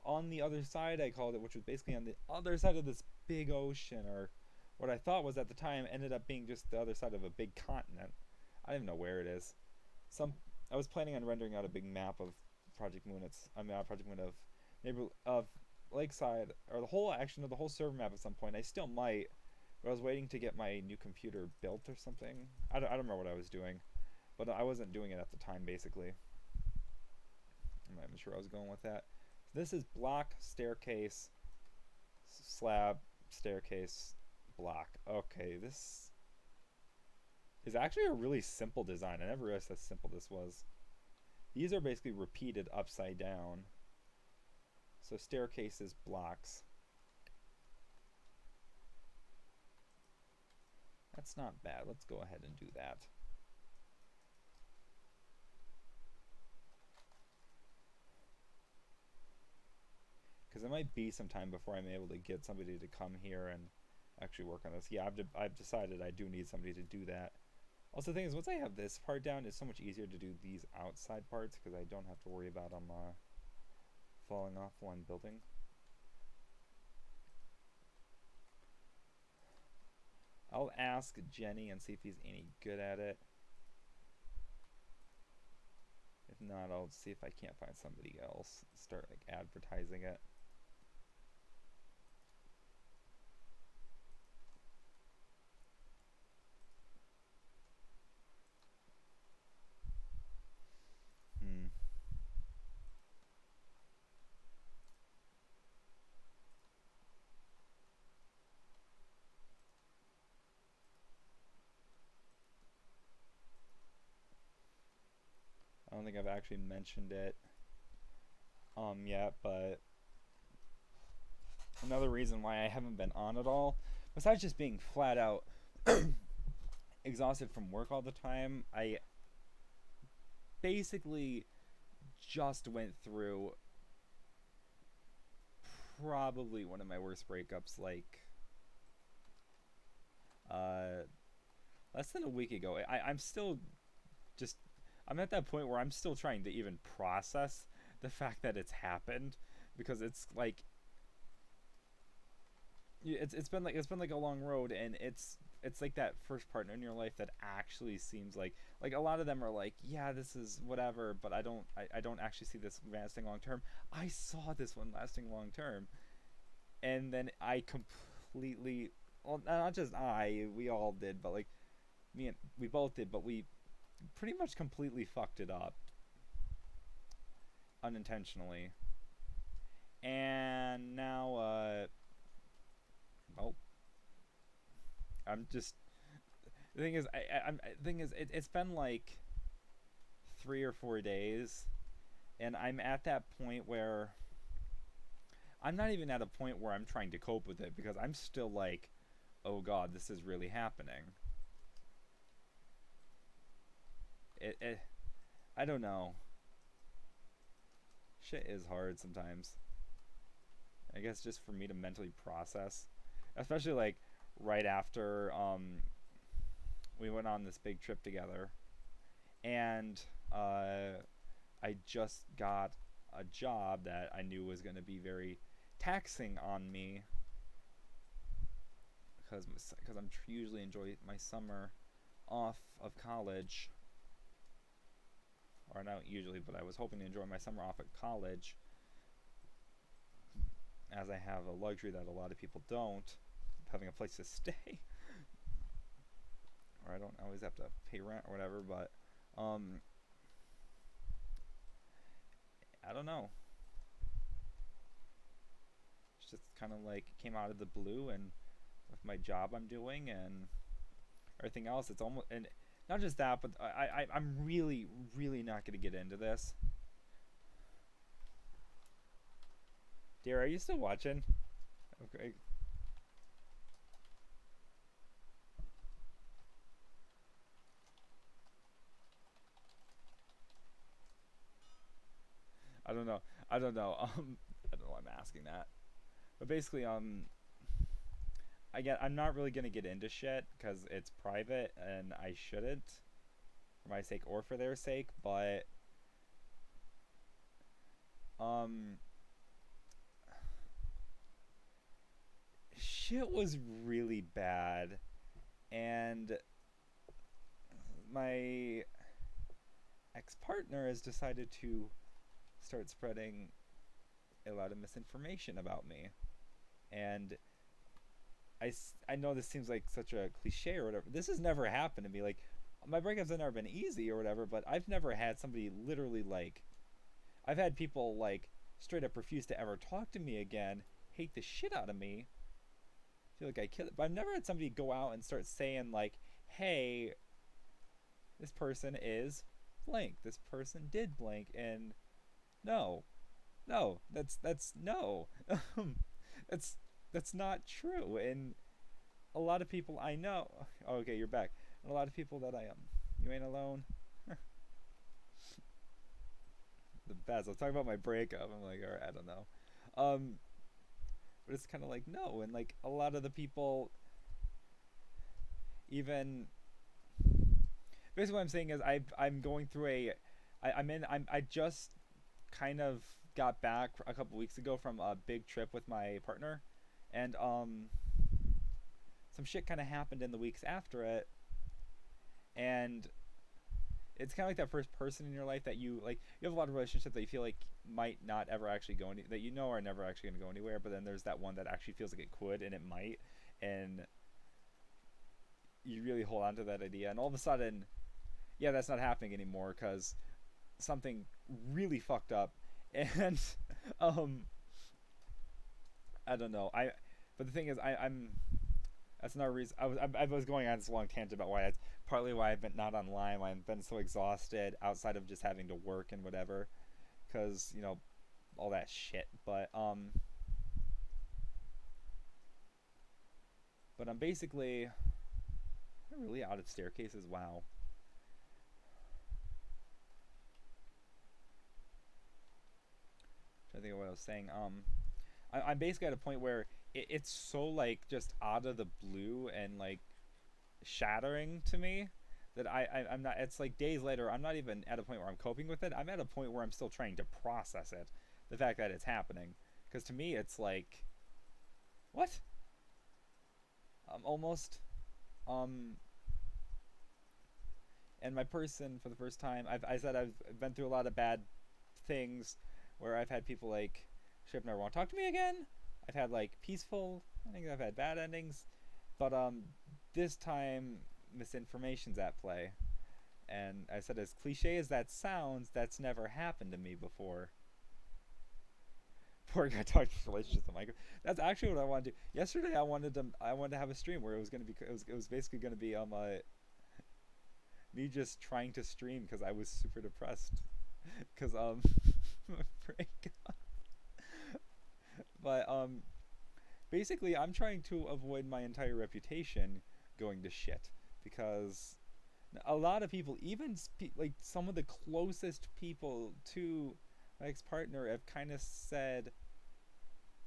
on the other side, I called it, which was basically on the other side of this big ocean, or what I thought was at the time ended up being just the other side of a big continent. I don't even know where it is. I was planning on rendering out a big map of Project Moon. Project Moon of Lakeside, or the whole server map at some point. I still might, but I was waiting to get my new computer built or something. I don't remember what I was doing, but I wasn't doing it at the time. Basically, I'm not even sure I was going with that. So this is block, staircase, slab, staircase, block. Okay, this is actually a really simple design. I never realized how simple this was. These are basically repeated upside down. So staircases, blocks. That's not bad. Let's go ahead and do that. Because it might be some time before I'm able to get somebody to come here and actually work on this. Yeah, I've decided I do need somebody to do that. Also, the thing is, once I have this part down, it's so much easier to do these outside parts because I don't have to worry about them falling off one building. I'll ask Jenny and see if he's any good at it. If not, I'll see if I can't find somebody else. Start advertising it. think I've actually mentioned it yet, but another reason why I haven't been on at all, besides just being flat out exhausted from work all the time, I basically just went through probably one of my worst breakups, like less than a week ago. I'm still just, I'm at that point where I'm still trying to even process the fact that it's happened, because it's like it's been like a long road, and it's like that first partner in your life that actually seems like a lot of them are like, yeah, this is whatever, but I don't actually see this lasting long term. I saw this one lasting long term, and then I completely, well, not just we all did, but like we both did, but we pretty much completely fucked it up unintentionally. And now well, I'm just, the thing is, it's been like 3 or 4 days, and I'm at that point where I'm not even at a point where I'm trying to cope with it, because I'm still like, oh god, this is really happening. I don't know. Shit is hard sometimes. I guess just for me to mentally process, especially like right after we went on this big trip together, and I just got a job that I knew was going to be very taxing on me, because I'm usually enjoy my summer off of college, or not usually, but I was hoping to enjoy my summer off at college, as I have a luxury that a lot of people don't, having a place to stay. Or I don't always have to pay rent or whatever, but I don't know. It's just kind of like it came out of the blue, and with my job I'm doing and everything else, it's almost, and not just that, but I'm really not going to get into this. Dear, are you still watching? Okay. I don't know. I don't know. I don't know why I'm asking that. But basically, I'm not really gonna get into shit because it's private and I shouldn't, for my sake or for their sake. But shit was really bad, and my ex-partner has decided to start spreading a lot of misinformation about me. And I know this seems like such a cliche or whatever. This has never happened to me. Like, my breakups have never been easy or whatever, but I've never had somebody literally like, I've had people like straight up refuse to ever talk to me again, hate the shit out of me, feel like I killed it. But I've never had somebody go out and start saying like, hey, this person is blank, this person did blank, and no, that's no. That's not true. And a lot of people I know, oh, okay, you're back, and a lot of people that you ain't alone. The best. I was talking about my breakup, I'm like, all right, I don't know. But it's kind of like, no. And like a lot of the people, even, basically what I'm saying is I'm going through I just kind of got back a couple weeks ago from a big trip with my partner, and some shit kind of happened in the weeks after it, and it's kind of like that first person in your life that you like. You have a lot of relationships that you feel like might not ever actually go that you know are never actually going to go anywhere, but then there's that one that actually feels like it could, and it might, and you really hold on to that idea, and all of a sudden, yeah, that's not happening anymore because something really fucked up. And I don't know. But the thing is, I'm that's another reason I was going on this long tangent about why that's partly why I've been not online, why I've been so exhausted outside of just having to work and whatever, because all that shit. But I'm basically I'm really out of staircases. Wow. I think of what I was saying. I'm basically at a point where it's so like just out of the blue and like shattering to me that I'm not. It's like days later. I'm not even at a point where I'm coping with it. I'm at a point where I'm still trying to process it, the fact that it's happening. Because to me, it's like, what? Almost. Um, and my person for the first time, I said I've been through a lot of bad things, where I've had people like, "Ship never want to talk to me again." I've had like peaceful. I think I've had bad endings, but this time misinformation's at play. And I said, as cliche as that sounds, that's never happened to me before. Poor guy talking relationships on micro. That's actually what I wanted to do. Yesterday, I wanted to have a stream where it was gonna be it was basically gonna be me just trying to stream because I was super depressed because my breakup. But basically, I'm trying to avoid my entire reputation going to shit because a lot of people, even like some of the closest people to my ex-partner, have kind of said,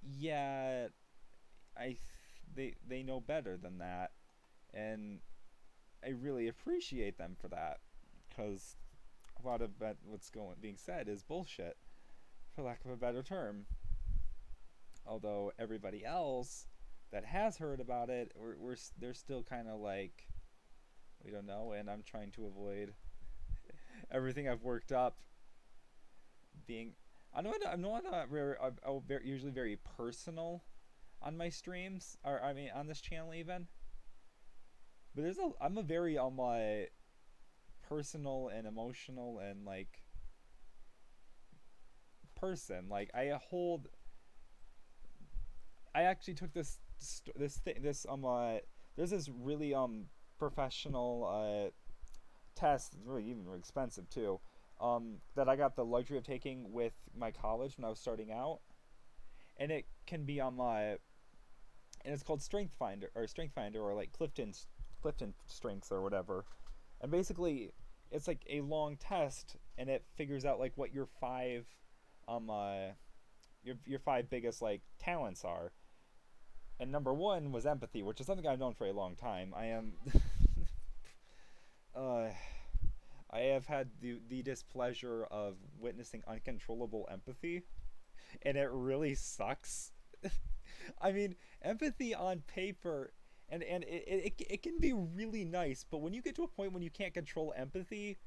"Yeah, they know better than that," and I really appreciate them for that because a lot of what's going being said is bullshit, for lack of a better term. Although everybody else that has heard about it, they're still kind of like, we don't know, and I'm trying to avoid everything I've worked up being. I know I'm not usually very personal on my streams, or I mean on this channel even. But I'm a very personal and emotional and like person. Like I actually took there's this really professional test. It's really even expensive too. That I got the luxury of taking with my college when I was starting out, and it can be on my and it's called Strength Finder or like Clifton Strengths or whatever. And basically, it's like a long test, and it figures out like what your um uh your five biggest like talents are. And number one was empathy, which is something I've known for a long time. I am uh I have had the displeasure of witnessing uncontrollable empathy, and it really sucks. I mean, empathy on paper, and it can be really nice, but when you get to a point when you can't control empathy,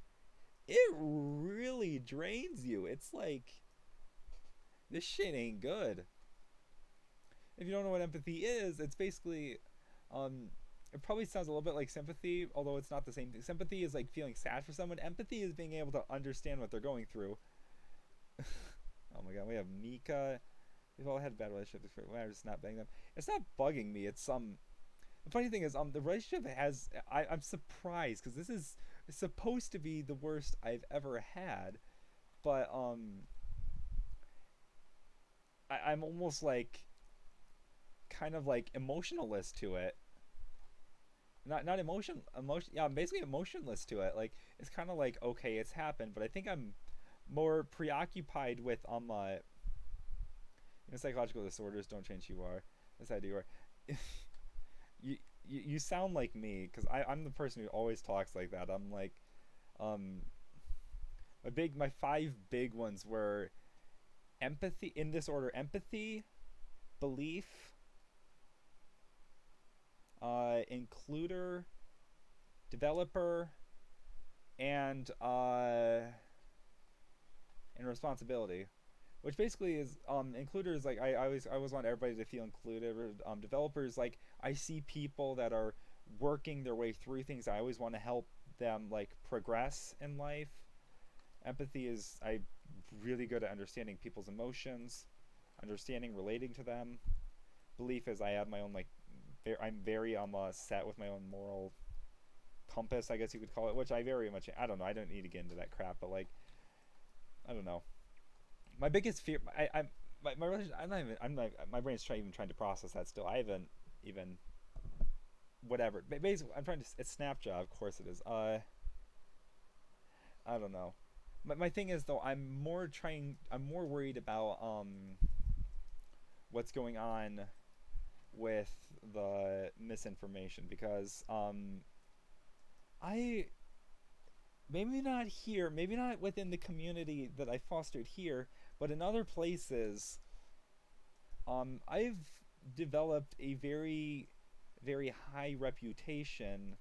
it really drains you. It's like, this shit ain't good. If you don't know what empathy is, it's basically, um, it probably sounds a little bit like sympathy, although it's not the same thing. Sympathy is like feeling sad for someone. Empathy is being able to understand what they're going through. Oh my god, we have Mika. We've all had bad relationships. We're just not banging them. It's not bugging me. It's The funny thing is, the relationship has. I'm surprised because this is supposed to be the worst I've ever had, but I'm almost like kind of like emotionless to it. Not emotion. Yeah, I'm basically emotionless to it. Like, it's kind of like, okay, it's happened, but I think I'm more preoccupied with psychological disorders don't change who you are. This idea where you sound like me because I'm the person who always talks like that. I'm like, um, my five big ones were empathy, in this order: empathy, belief, includer, developer, and responsibility. Which basically is, includers, like I always want everybody to feel included. Developers, like, I see people that are working their way through things. I always want to help them like progress in life. Empathy is, I really good at understanding people's emotions, understanding, relating to them. Belief is, I have my own like, I'm very set with my own moral compass, I guess you could call it, which I very much, I don't know, I don't need to get into that crap, but like, I don't know. My biggest fear, my religion, I'm not, my brain's even trying to process that still. I haven't even, whatever. Basically, I'm trying to, it's Snapchat, of course it is. I don't know. My thing is though, I'm more worried about what's going on with the misinformation, because I, maybe not here, maybe not within the community that I fostered here, but in other places, I've developed a very, very high reputation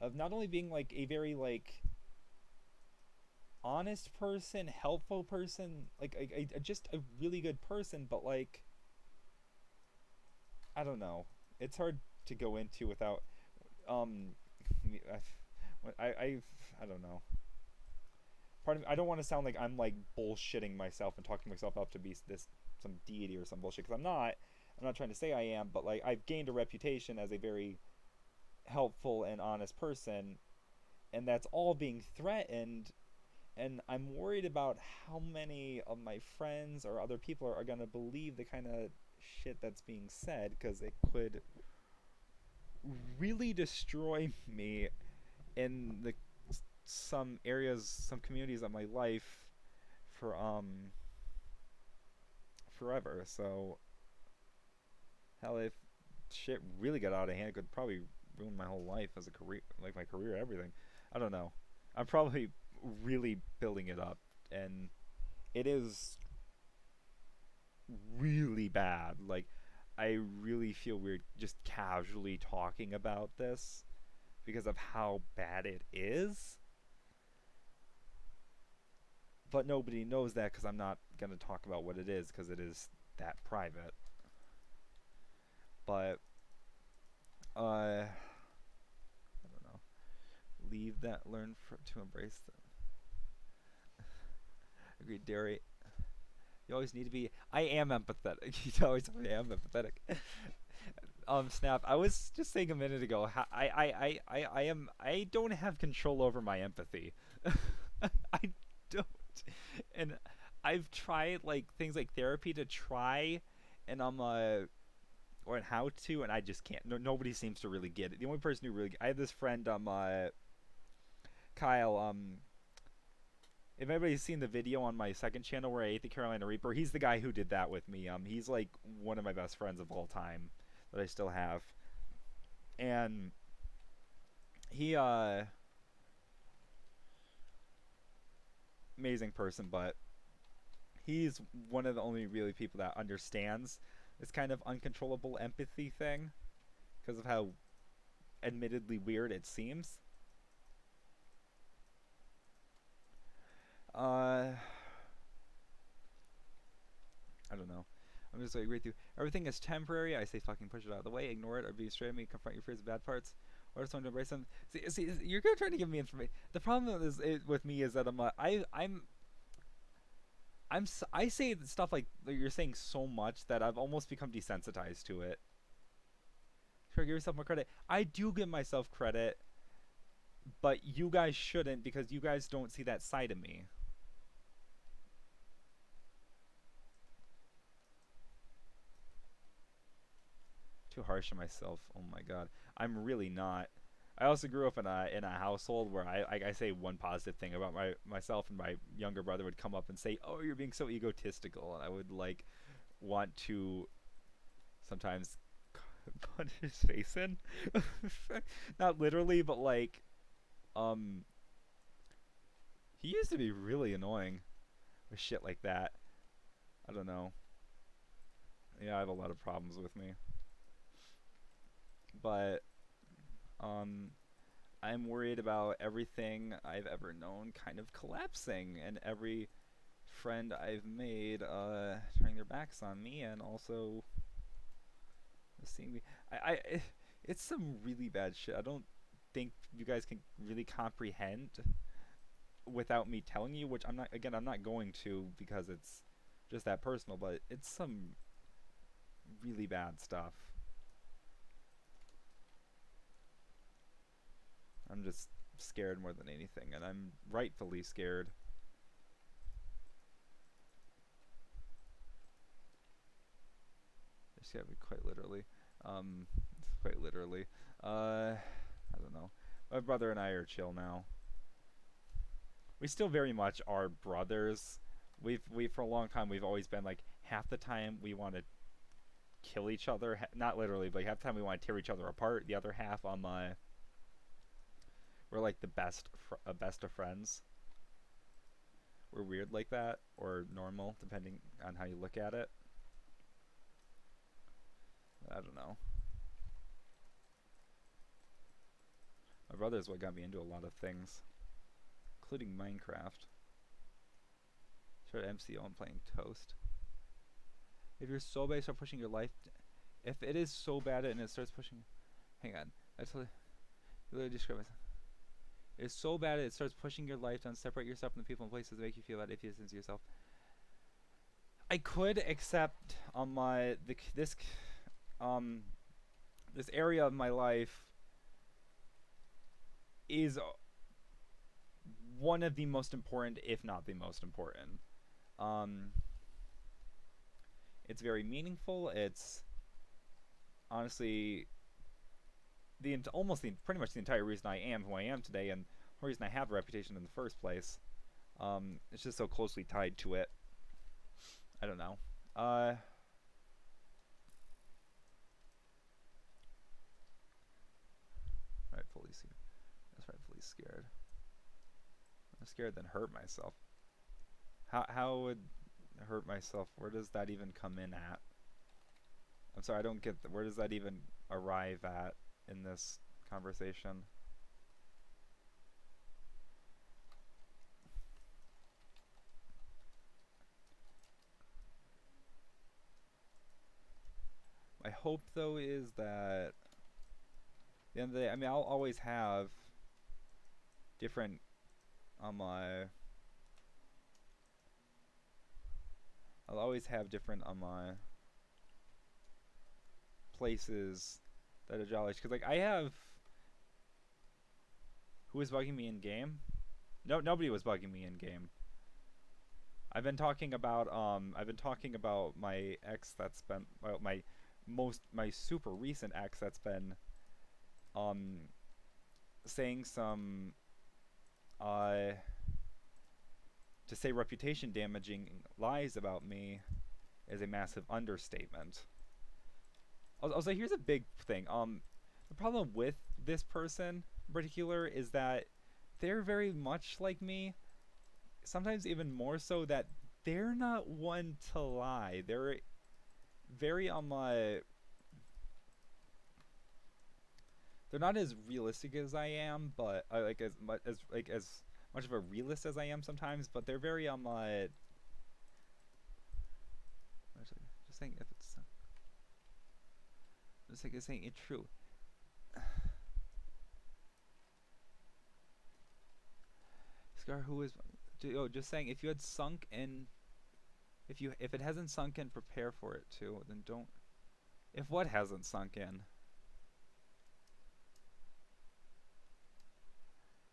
of not only being like a very like honest person, helpful person, like just a really good person, but like, I don't know. It's hard to go into without um I don't know. Part of me, I don't want to sound like I'm like bullshitting myself and talking myself up to be this some deity or some bullshit, because I'm not. I'm not trying to say I am, but like I've gained a reputation as a very helpful and honest person, and that's all being threatened. And I'm worried about how many of my friends or other people are going to believe the kind of shit that's being said, because it could really destroy me in the some areas, some communities of my life for forever. So hell, if shit really got out of hand, it could probably ruin my whole life as a career, like my career, everything. I don't know. I'm probably really building it up, and it is really bad. Like, I really feel weird just casually talking about this because of how bad it is. But nobody knows that because I'm not going to talk about what it is, because it is that private. But, I don't know. Leave that, to embrace that. Agreed, Derry. You always need to be. I am empathetic. You always tell me I am empathetic. Snap. I was just saying a minute ago. I am. I don't have control over my empathy. I don't. And I've tried like things like therapy to try, and or how to, and I just can't. No, nobody seems to really get it. The only person who really, I have this friend Kyle, if anybody's seen the video on my second channel where I ate the Carolina Reaper, he's the guy who did that with me. He's like one of my best friends of all time that I still have. And he amazing person, but he's one of the only really people that understands this kind of uncontrollable empathy thing, because of how admittedly weird it seems. I don't know. I'm just like right through. Everything is temporary. I say fucking push it out of the way, ignore it, or be straight at me, confront your fears and bad parts, or just want to embrace them. See, you're gonna try to give me information. The problem with me is that I say stuff like you're saying so much that I've almost become desensitized to it. Sure, give yourself more credit. I do give myself credit, but you guys shouldn't, because you guys don't see that side of me. Too harsh on myself. Oh my god, I'm really not. I also grew up in a household where I say one positive thing about myself, and my younger brother would come up and say, "Oh, you're being so egotistical," and I would like want to sometimes punch his face in. Not literally, but like he used to be really annoying with shit like that. I don't know. Yeah, I have a lot of problems with me. But I'm worried about everything I've ever known kind of collapsing, and every friend I've made turning their backs on me, and also seeing me. It's some really bad shit. I don't think you guys can really comprehend without me telling you, which I'm not. Again, I'm not going to, because it's just that personal. But it's some really bad stuff. I'm just scared more than anything, and I'm rightfully scared. I scared me quite literally. Quite literally. I don't know. My brother and I are chill now. We still very much are brothers. We for a long time we've always been like half the time we want to kill each other, not literally, but like half the time we want to tear each other apart. The other half we're like the best of friends. We're weird like that, or normal, depending on how you look at it. I don't know. My brother's what got me into a lot of things, including Minecraft. Started MCO and playing Toast. If you're so bad, start pushing your life. If it is so bad and it starts pushing, hang on. I literally describe myself. It's so bad it starts pushing your life down. Separate yourself from the people and places that make you feel bad if you distance yourself. I could accept on this area of my life is one of the most important, if not the most important. It's very meaningful. It's honestly pretty much the entire reason I am who I am today, and the reason I have a reputation in the first place. It's just so closely tied to it. I don't know. Rightfully scared. I'm scared then hurt myself. How would hurt myself? Where does that even come in at? I'm sorry, I don't get where does that even arrive at in this conversation? My hope though is that at the end of the day, I mean, I'll always have different I'll always have different places that are jolly, because like I have who was bugging me in game. No, nobody was bugging me in game. I've been talking about my ex that's been my super recent ex that's been saying some to say reputation damaging lies about me is a massive understatement. I'll say here's a big thing. The problem with this person in particular is that they're very much like me. Sometimes even more so, that they're not one to lie. They're very they're not as realistic as I am, but like as much of a realist as I am sometimes. But they're very actually, just saying if it's just like it's saying it's true. Scar, who is just saying if you had sunk in, if it hasn't sunk in, prepare for it to. Then don't. If what hasn't sunk in?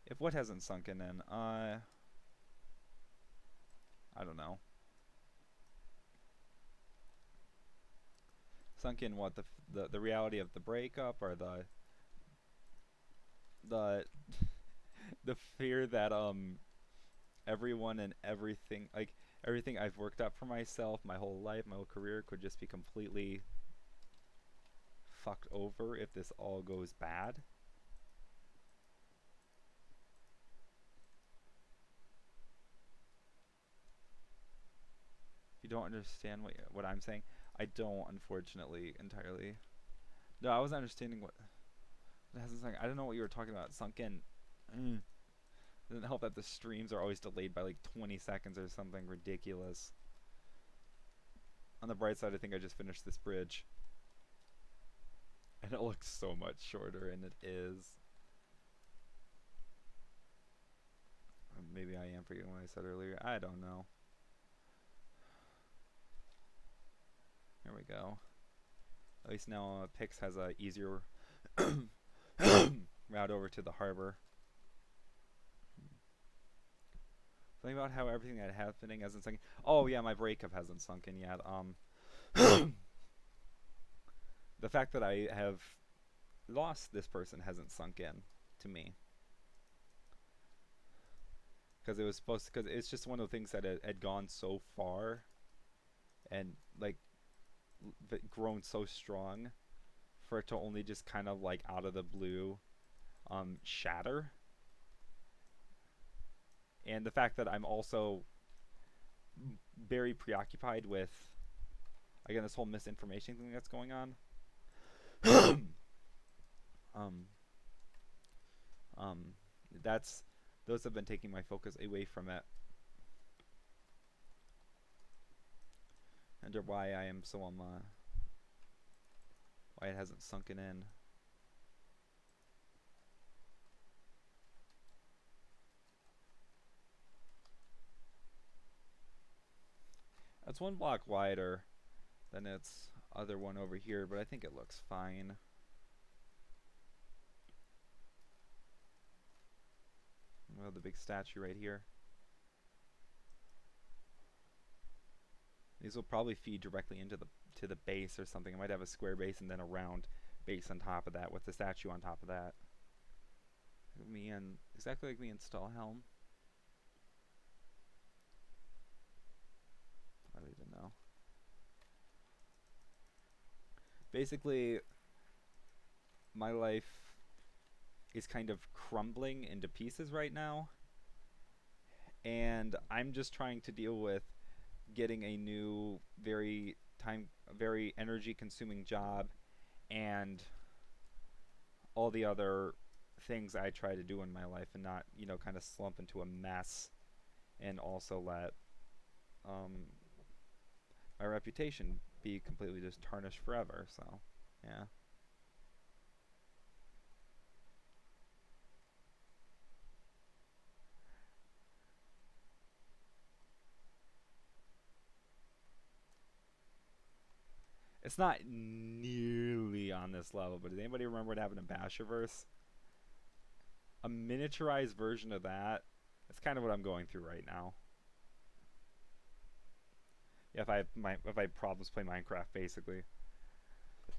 If what hasn't sunken in? I don't know. Sunk in what? The reality of the breakup, or the the fear that everyone and everything, like everything I've worked up for myself, my whole life, my whole career, could just be completely fucked over if this all goes bad. If you don't understand what I'm saying, I don't, unfortunately, entirely. No, I wasn't understanding what hasn't sunk. I don't know what you were talking about. Sunk in. It doesn't help that the streams are always delayed by like 20 seconds or something ridiculous. On the bright side, I think I just finished this bridge. And it looks so much shorter, and it is. Maybe I am forgetting what I said earlier. I don't know. There we go. At least now Pix has a easier route over to the harbor. Something about how everything that's happening hasn't sunk. Oh yeah, my breakup hasn't sunk in yet. The fact that I have lost this person hasn't sunk in to me, because it was supposed to, because it's just one of the things that had gone so far and like grown so strong for it to only just kind of like out of the blue shatter. And the fact that I'm also very preoccupied with, again, this whole misinformation thing that's going on. um, that's those have been taking my focus away from it. And why I am so why it hasn't sunken in. It's one block wider than its other one over here, but I think it looks fine. Well, the big statue right here. These will probably feed directly into the base or something. I might have a square base and then a round base on top of that with the statue on top of that. Exactly like me in Stallhelm. I don't even know. Basically, my life is kind of crumbling into pieces right now, and I'm just trying to deal with getting a new, very energy-consuming job, and all the other things I try to do in my life, and not, kind of slump into a mess, and also let my reputation be completely just tarnished forever. So, yeah. It's not nearly on this level, but does anybody remember what happened in Basherverse? A miniaturized version of that. That's kind of what I'm going through right now. Yeah, if I have problems playing Minecraft, basically.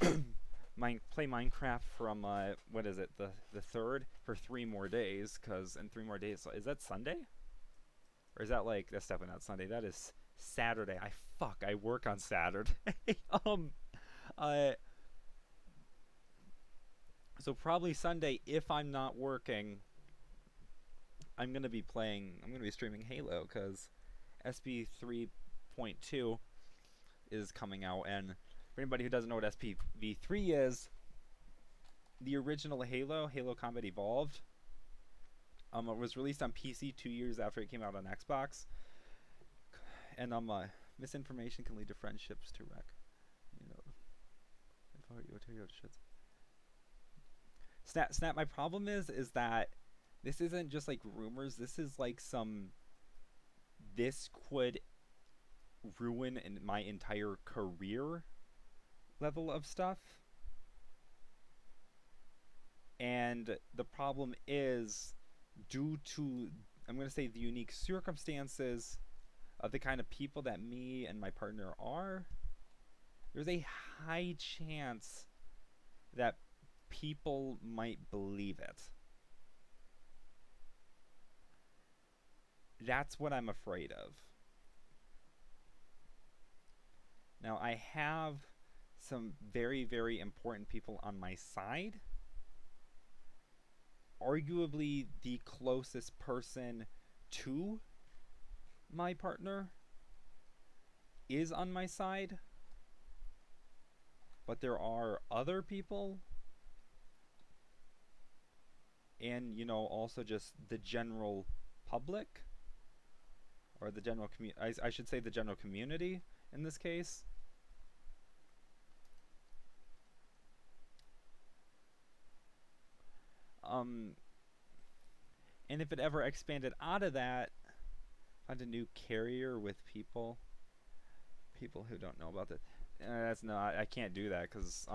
Play Minecraft from what is it, the 3rd for 3 more days, because in 3 more days, is that Sunday? Or is that that's definitely not Sunday. That is Saturday. I work on Saturday. So probably Sunday, if I'm not working, I'm gonna be streaming Halo, because SB 3.2 is coming out, and for anybody who doesn't know what SPV3 is, the original Halo Combat Evolved, it was released on PC 2 years after it came out on Xbox, and misinformation can lead to friendships to wreck. Snap. My problem is that this isn't just like rumors. This is like this could ruin my entire career level of stuff. And the problem is, due to, I'm going to say, the unique circumstances of the kind of people that me and my partner are, there's a high chance that people might believe it. That's what I'm afraid of. Now, I have some very, very important people on my side. Arguably the closest person to my partner is on my side, but there are other people, and also just the general public, or the general I should say the general community in this case. And if it ever expanded out of that, find a new carrier with people who don't know about it. That's not. I can't do that, because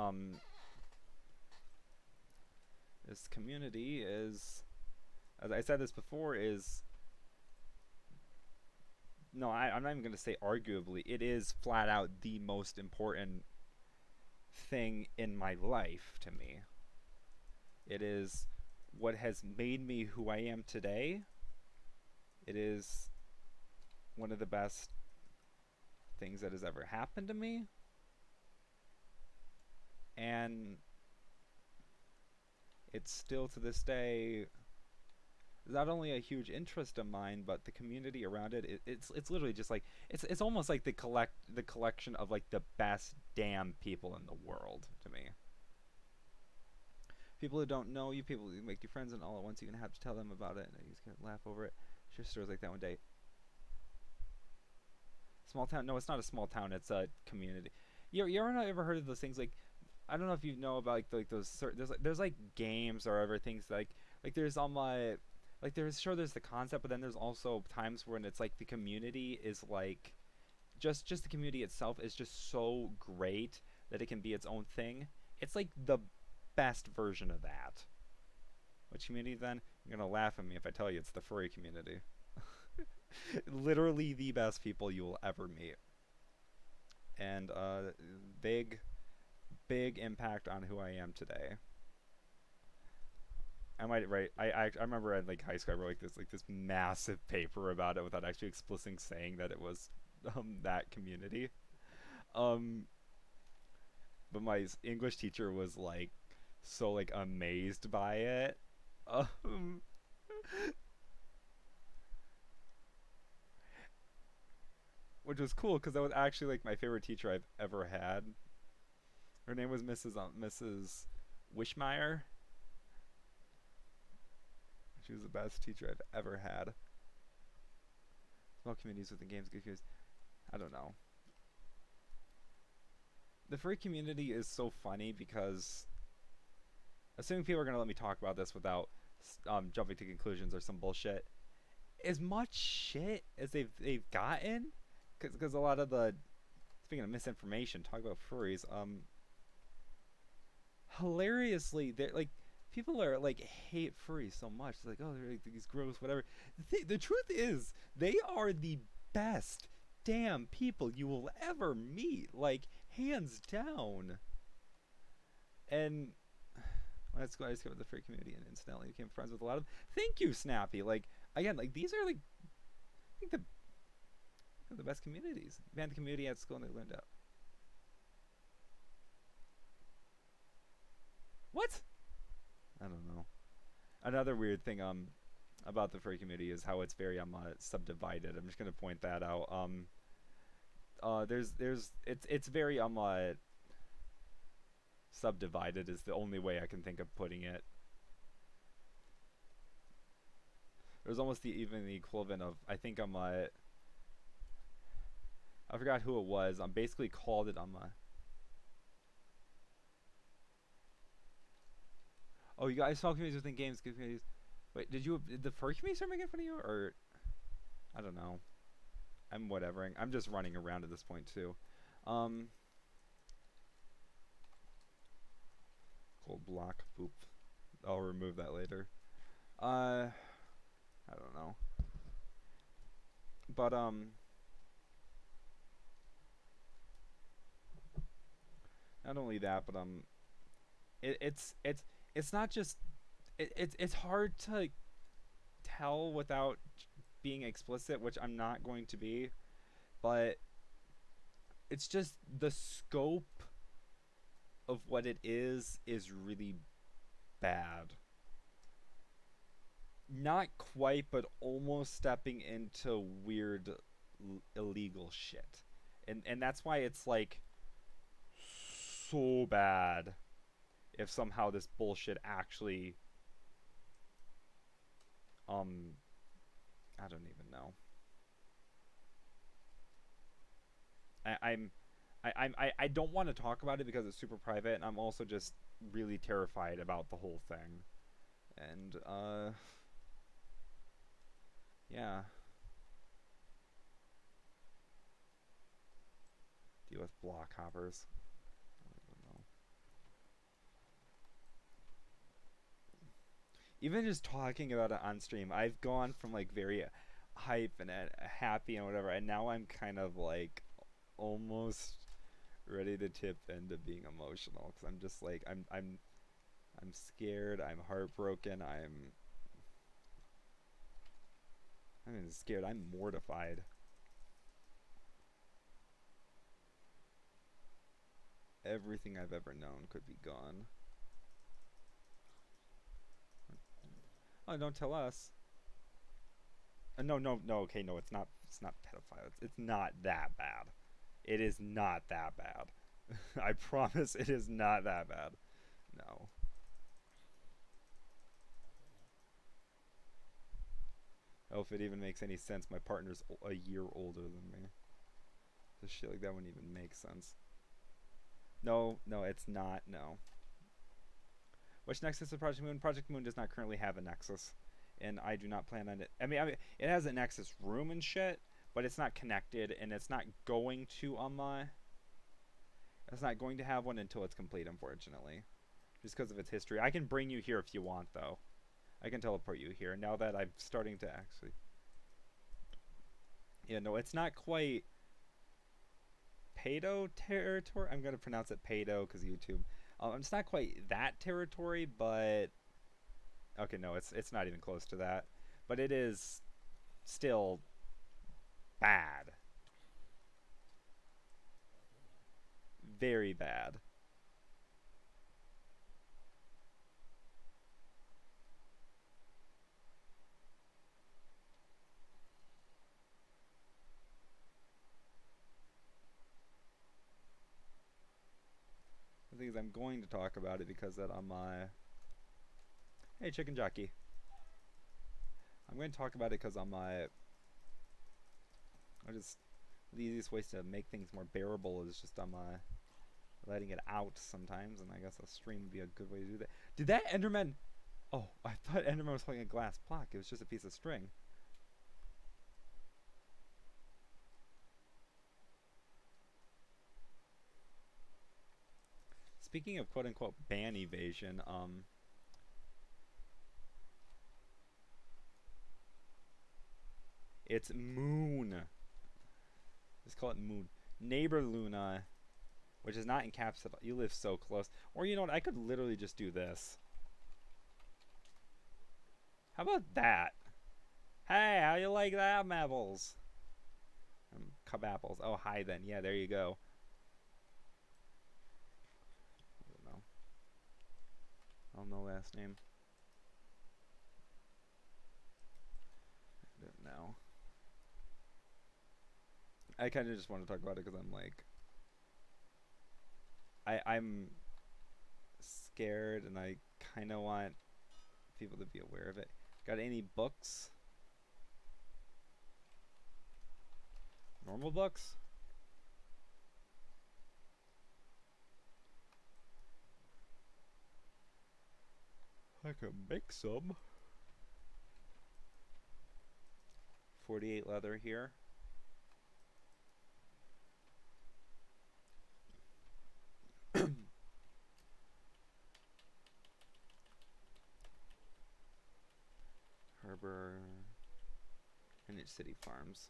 This community is, as I said this before, is no, I'm not even going to say arguably. It is flat out the most important thing in my life to me. It is what has made me who I am today. It is one of the best things that has ever happened to me. And it's still to this day not only a huge interest of mine, but the community around it. It's literally just like it's almost like the collection of like the best damn people in the world to me. People who don't know you, people who make you friends, and all at once you're gonna have to tell them about it, and you just gonna laugh over it. Sure, stories like that one day. Small town? No, it's not a small town. It's a community. You ever heard of those things like? I don't know if you know about like those. There's like games or other things like there's on my like there's the concept, but then there's also times when it's like the community is like just the community itself is just so great that it can be its own thing. It's like the best version of that. Which community then? You're gonna laugh at me if I tell you it's the furry community. Literally the best people you will ever meet. And big impact on who I am today. I might write. I remember in like high school I wrote like this massive paper about it without actually explicitly saying that it was that community. But my English teacher was like so like amazed by it. Which was cool because that was actually like my favorite teacher I've ever had. Her name was Mrs. Wishmeyer. She was the best teacher I've ever had. Small communities within games. I don't know. The furry community is so funny because, assuming people are gonna let me talk about this without jumping to conclusions or some bullshit, as much shit as they've gotten, because a lot of the, speaking of misinformation, talk about furries, hilariously they're like people are like hate furries so much. It's like, oh, they're like these gross whatever. The truth is they are the best damn people you will ever meet, like hands down. And I discovered the furry community and incidentally became friends with a lot of, thank you Snappy, like again, like these are like I think the best communities. Man, the community at school and they learned out. What? I don't know. Another weird thing about the furry community is how it's very subdivided. I'm just gonna point that out. It's very subdivided is the only way I can think of putting it. There's almost even the equivalent of, I think I forgot who it was. Basically called it oh, you guys small communities within games. Communities. Wait, did the furry community start making fun of you, or I don't know. I'm whatevering. I'm just running around at this point too. Cold block. Boop. I'll remove that later. I don't know. But not only that, but it's not just it's hard to tell without being explicit, which I'm not going to be, but it's just the scope of what it is really bad. Not quite, but almost stepping into weird illegal shit. And that's why it's like so bad if somehow this bullshit actually I don't even know. I don't want to talk about it because it's super private, and I'm also just really terrified about the whole thing. And yeah. Deal with block hoppers. I don't even know. even just talking about it on stream, I've gone from like very hype and happy and whatever, and now I'm kind of like almost ready to tip into being emotional because I'm just like I'm scared, I'm heartbroken, I'm scared, I'm mortified. Everything I've ever known could be gone. Oh, don't tell us. No, no, no. Okay, no, it's not. It's not pedophile. It's not that bad. It is not that bad. I promise, it is not that bad. No. Oh, if it even makes any sense, my partner's a year older than me. So shit like that wouldn't even make sense. No, no, it's not. No. Which nexus is Project Moon? Project Moon does not currently have a nexus, and I do not plan on it. I mean, it has a nexus room and shit, but it's not connected, and it's not going to it's not going to have one until it's complete, unfortunately, just because of its history. I can bring you here if you want, though. I can teleport you here now that I'm starting to actually. Yeah, no, it's not quite Pado territory. I'm gonna pronounce it Pado because YouTube. It's not quite that territory, but okay, no, it's not even close to that. But it is still bad, very bad. The thing is, I'm going to talk about it because that on my hey chicken jockey. I'm going to talk about it because on my I just the easiest ways to make things more bearable is just on my letting it out sometimes, and I guess a stream would be a good way to do that. Did that Enderman? Oh, I thought Enderman was holding a glass block. It was just a piece of string. Speaking of quote unquote ban evasion, it's Moon. Let's call it Moon. Neighbor Luna, which is not encapsulated. You live so close. Or you know what? I could literally just do this. How about that? Hey, how you like that, Mabbles? Cub apples. Oh, hi then. Yeah, there you go. I don't know. I don't know last name. I don't know. I kind of just want to talk about it because I'm like, I'm scared and I kind of want people to be aware of it. Got any books? Normal books? I could make some. 48 leather here. Harbor and its city farms.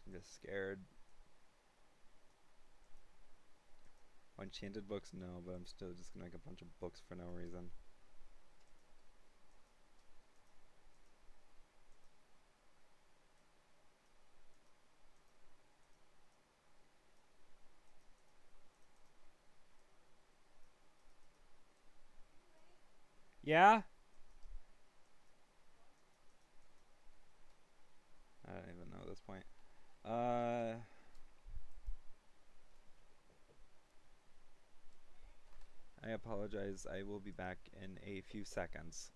I'm just scared. Enchanted books? No, but I'm still just gonna make a bunch of books for no reason. Yeah? I don't even know at this point. I apologize. I will be back in a few seconds.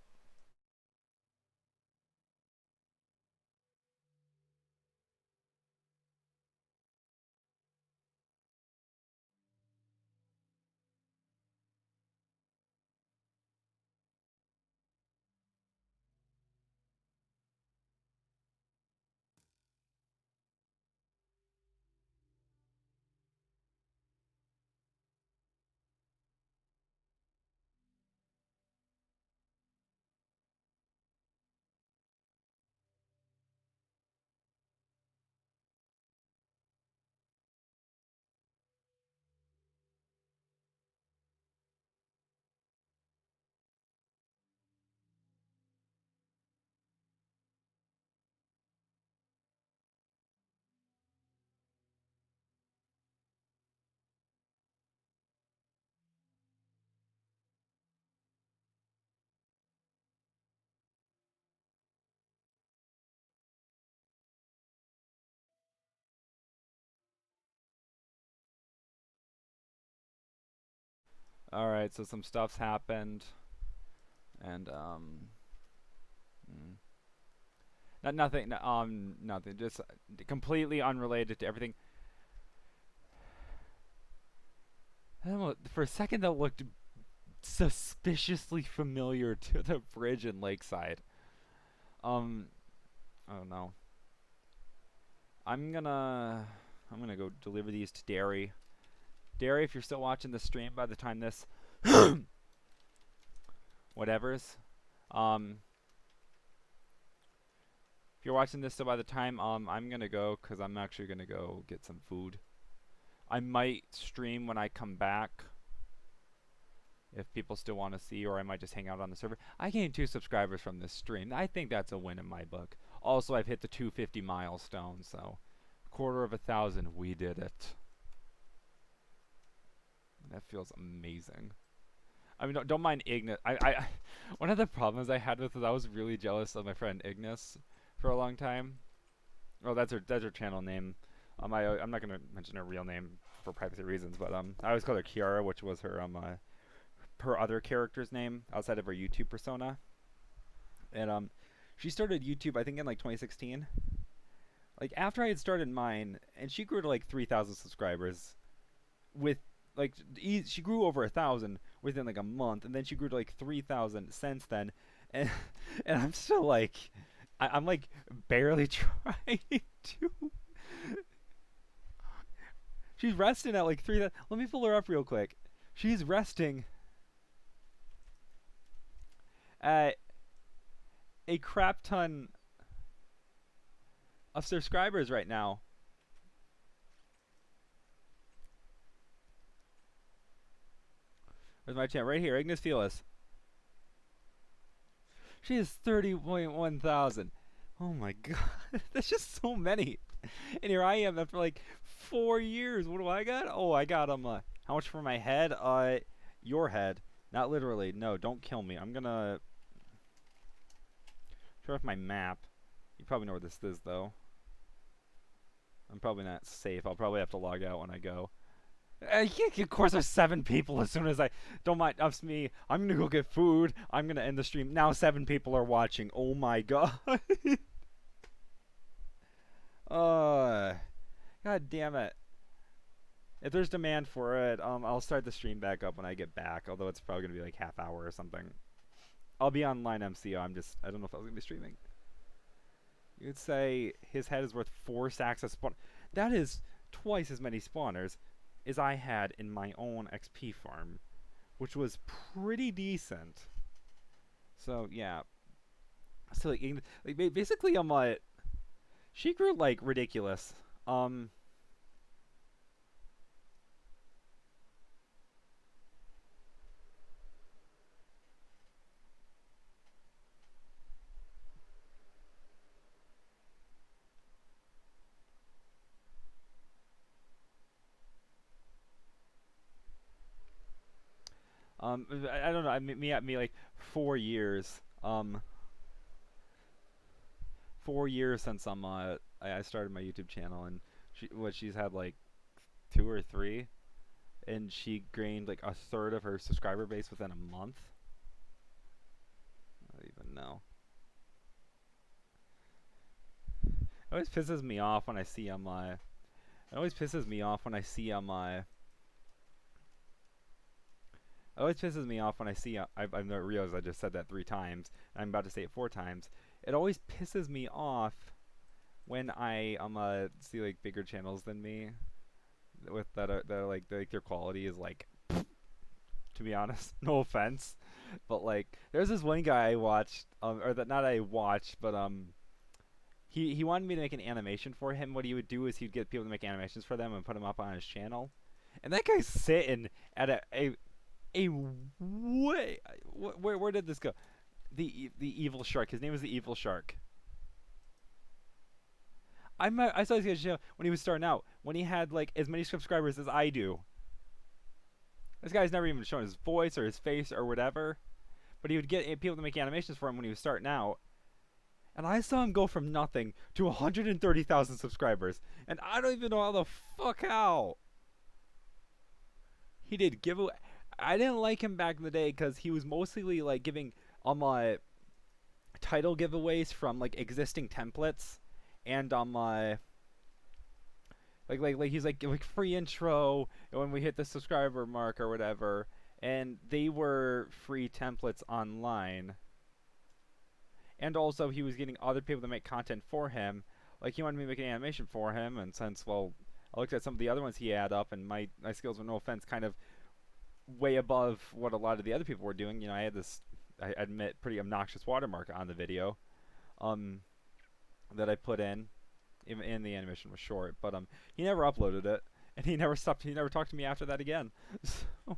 All right, so some stuff's happened, and nothing, nothing, just completely unrelated to everything. I don't know, for a second that looked suspiciously familiar to the bridge in Lakeside. I don't know. I'm gonna go deliver these to Derry. Derry, if you're still watching the stream by the time this whatever's, if you're watching this still by the time, I'm gonna go, because I'm actually gonna go get some food. I might stream when I come back if people still want to see, or I might just hang out on the server. I gained 2 subscribers from this stream. I think that's a win in my book. Also, I've hit the 250 milestone, so 250,000, we did it. That feels amazing. I mean, don't mind Ignis. One of the problems I had with it, I was really jealous of my friend Ignis for a long time. Oh, that's her channel name. I'm not gonna mention her real name for privacy reasons, but I always called her Kiara, which was her her other character's name outside of her YouTube persona. And she started YouTube, I think, in like 2016. Like after I had started mine, and she grew to like 3,000 subscribers. With like she grew over 1,000 within like a month, and then she grew to like 3,000 since then. And I'm still like, I'm like barely trying to. She's resting at like 3,000. Let me pull her up real quick. She's resting at a crap ton of subscribers right now. Where's my channel? Right here, Ignis Felis. She has 30.1 thousand. Oh my god. That's just so many. And here I am after like 4 years. What do I got? Oh, I got how much for my head? Your head. Not literally. No, don't kill me. I'm gonna turn off my map. You probably know where this is, though. I'm probably not safe. I'll probably have to log out when I go. Of course, there's 7 people as soon as I... Don't mind us me. I'm gonna go get food. I'm gonna end the stream. Now 7 people are watching. Oh my god. God damn it. If there's demand for it, I'll start the stream back up when I get back. Although it's probably gonna be like half hour or something. I'll be online MCO. I don't know if I was gonna be streaming. You'd say his head is worth 4 stacks of spawn. That is twice as many spawners as I had in my own XP farm, which was pretty decent. So yeah. So like basically I'm like, she grew like ridiculous. I don't know. I mean, me like 4 years. 4 years since I started my YouTube channel, and she's had like 2 or 3, and she gained like 1/3 of her subscriber base within a month. I don't even know. It always pisses me off when I see It always pisses me off when I see It always pisses me off when I see I've not realized I just said that 3 times. And I'm about to say it 4 times. It always pisses me off when I see like bigger channels than me with that are like their quality is like, to be honest, no offense, but like there's this one guy I watched or that not I watched, but he wanted me to make an animation for him. What he would do is he'd get people to make animations for them and put them up on his channel. And that guy's sitting at where did this go? The evil shark. His name was the evil shark. I saw his show when he was starting out, when he had like as many subscribers as I do. This guy's never even shown his voice or his face or whatever, but he would get people to make animations for him when he was starting out. And I saw him go from nothing to 130,000 subscribers, and I don't even know how the fuck how. He did giveaway. I didn't like him back in the day because he was mostly like giving title giveaways from like existing templates, and like he's like free intro when we hit the subscriber mark or whatever, and they were free templates online. And also he was getting other people to make content for him. Like he wanted me to make an animation for him, and since I looked at some of the other ones he had up, and my skills were, no offense, kind of way above what a lot of the other people were doing. You know, I had this, I admit, pretty obnoxious watermark on the video, um, that I put in. Even the animation was short, but he never uploaded it, and he never stopped. He never talked to me after that again. So,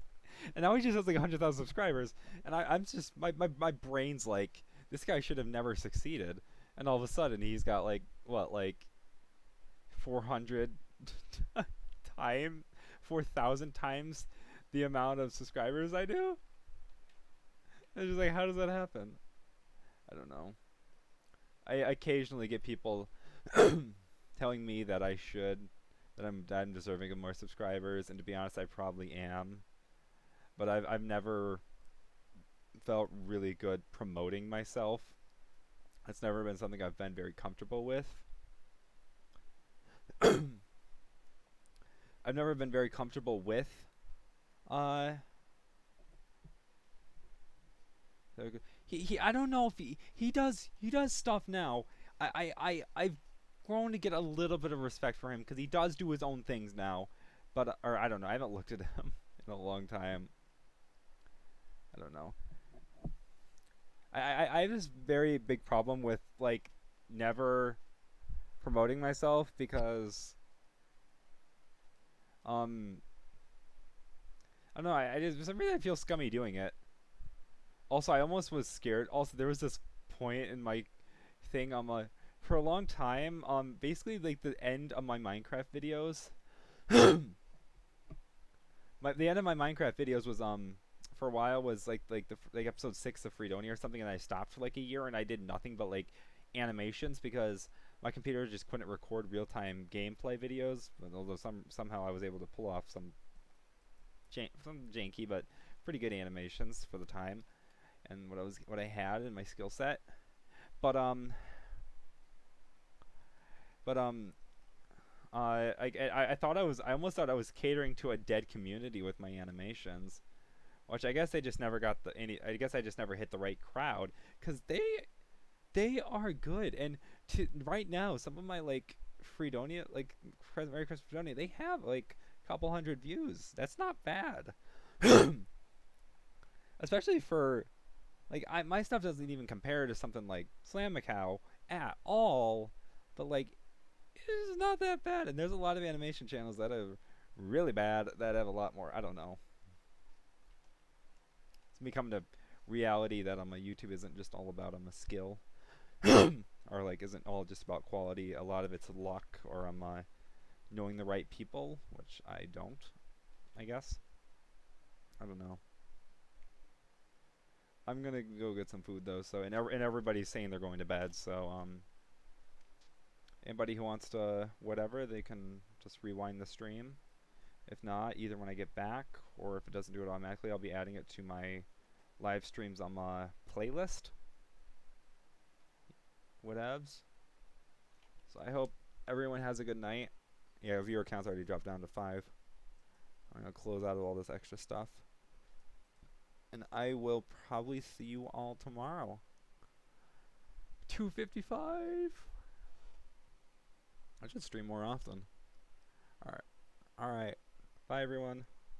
and now he just has like 100,000 subscribers, and I'm just my brain's like, this guy should have never succeeded, and all of a sudden he's got like what, like 400 time 4,000 times the amount of subscribers I do. It's just like, how does that happen? I don't know. I occasionally get people telling me that I'm deserving of more subscribers, and to be honest, I probably am. But I've never felt really good promoting myself. It's never been something I've been very comfortable with. I've never been very comfortable with I don't know if he does stuff now. I've grown to get a little bit of respect for him because he does do his own things now, but or I don't know. I haven't looked at him in a long time. I don't know. I have this very big problem with like never promoting myself because I don't know. I just, for some reason I feel scummy doing it. Also, I almost was scared. Also, there was this point in my thing on my for a long time. Basically like the end of my Minecraft videos. The end of my Minecraft videos was for a while was like episode 6 of Freedonia or something, and I stopped for like a year and I did nothing but like animations because my computer just couldn't record real time gameplay videos. Although somehow I was able to pull off some janky but pretty good animations for the time and what I had in my skill set. But I thought I almost thought I was catering to a dead community with my animations, which I guess they just never got I guess I just never hit the right crowd, because they are good. And right now, some of my like Freedonia, like Merry Christmas Freedonia, they have like a couple hundred views. That's not bad. Especially for like my stuff doesn't even compare to something like Slamacow at all, but like it's not that bad. And there's a lot of animation channels that are really bad that have a lot more. I don't know. It's becoming a reality that on my YouTube isn't just all about a skill, or like isn't all just about quality. A lot of it's luck, or knowing the right people, which I don't. I guess. I don't know. I'm gonna go get some food though. So and everybody's saying they're going to bed. So anybody who wants to whatever, they can just rewind the stream. If not, either when I get back or if it doesn't do it automatically, I'll be adding it to my live streams on my playlist. Whatevs. So I hope everyone has a good night. Yeah, viewer count's already dropped down to 5. I'm gonna close out of all this extra stuff. And I will probably see you all tomorrow. 2:55. I should stream more often. Alright. Bye, everyone.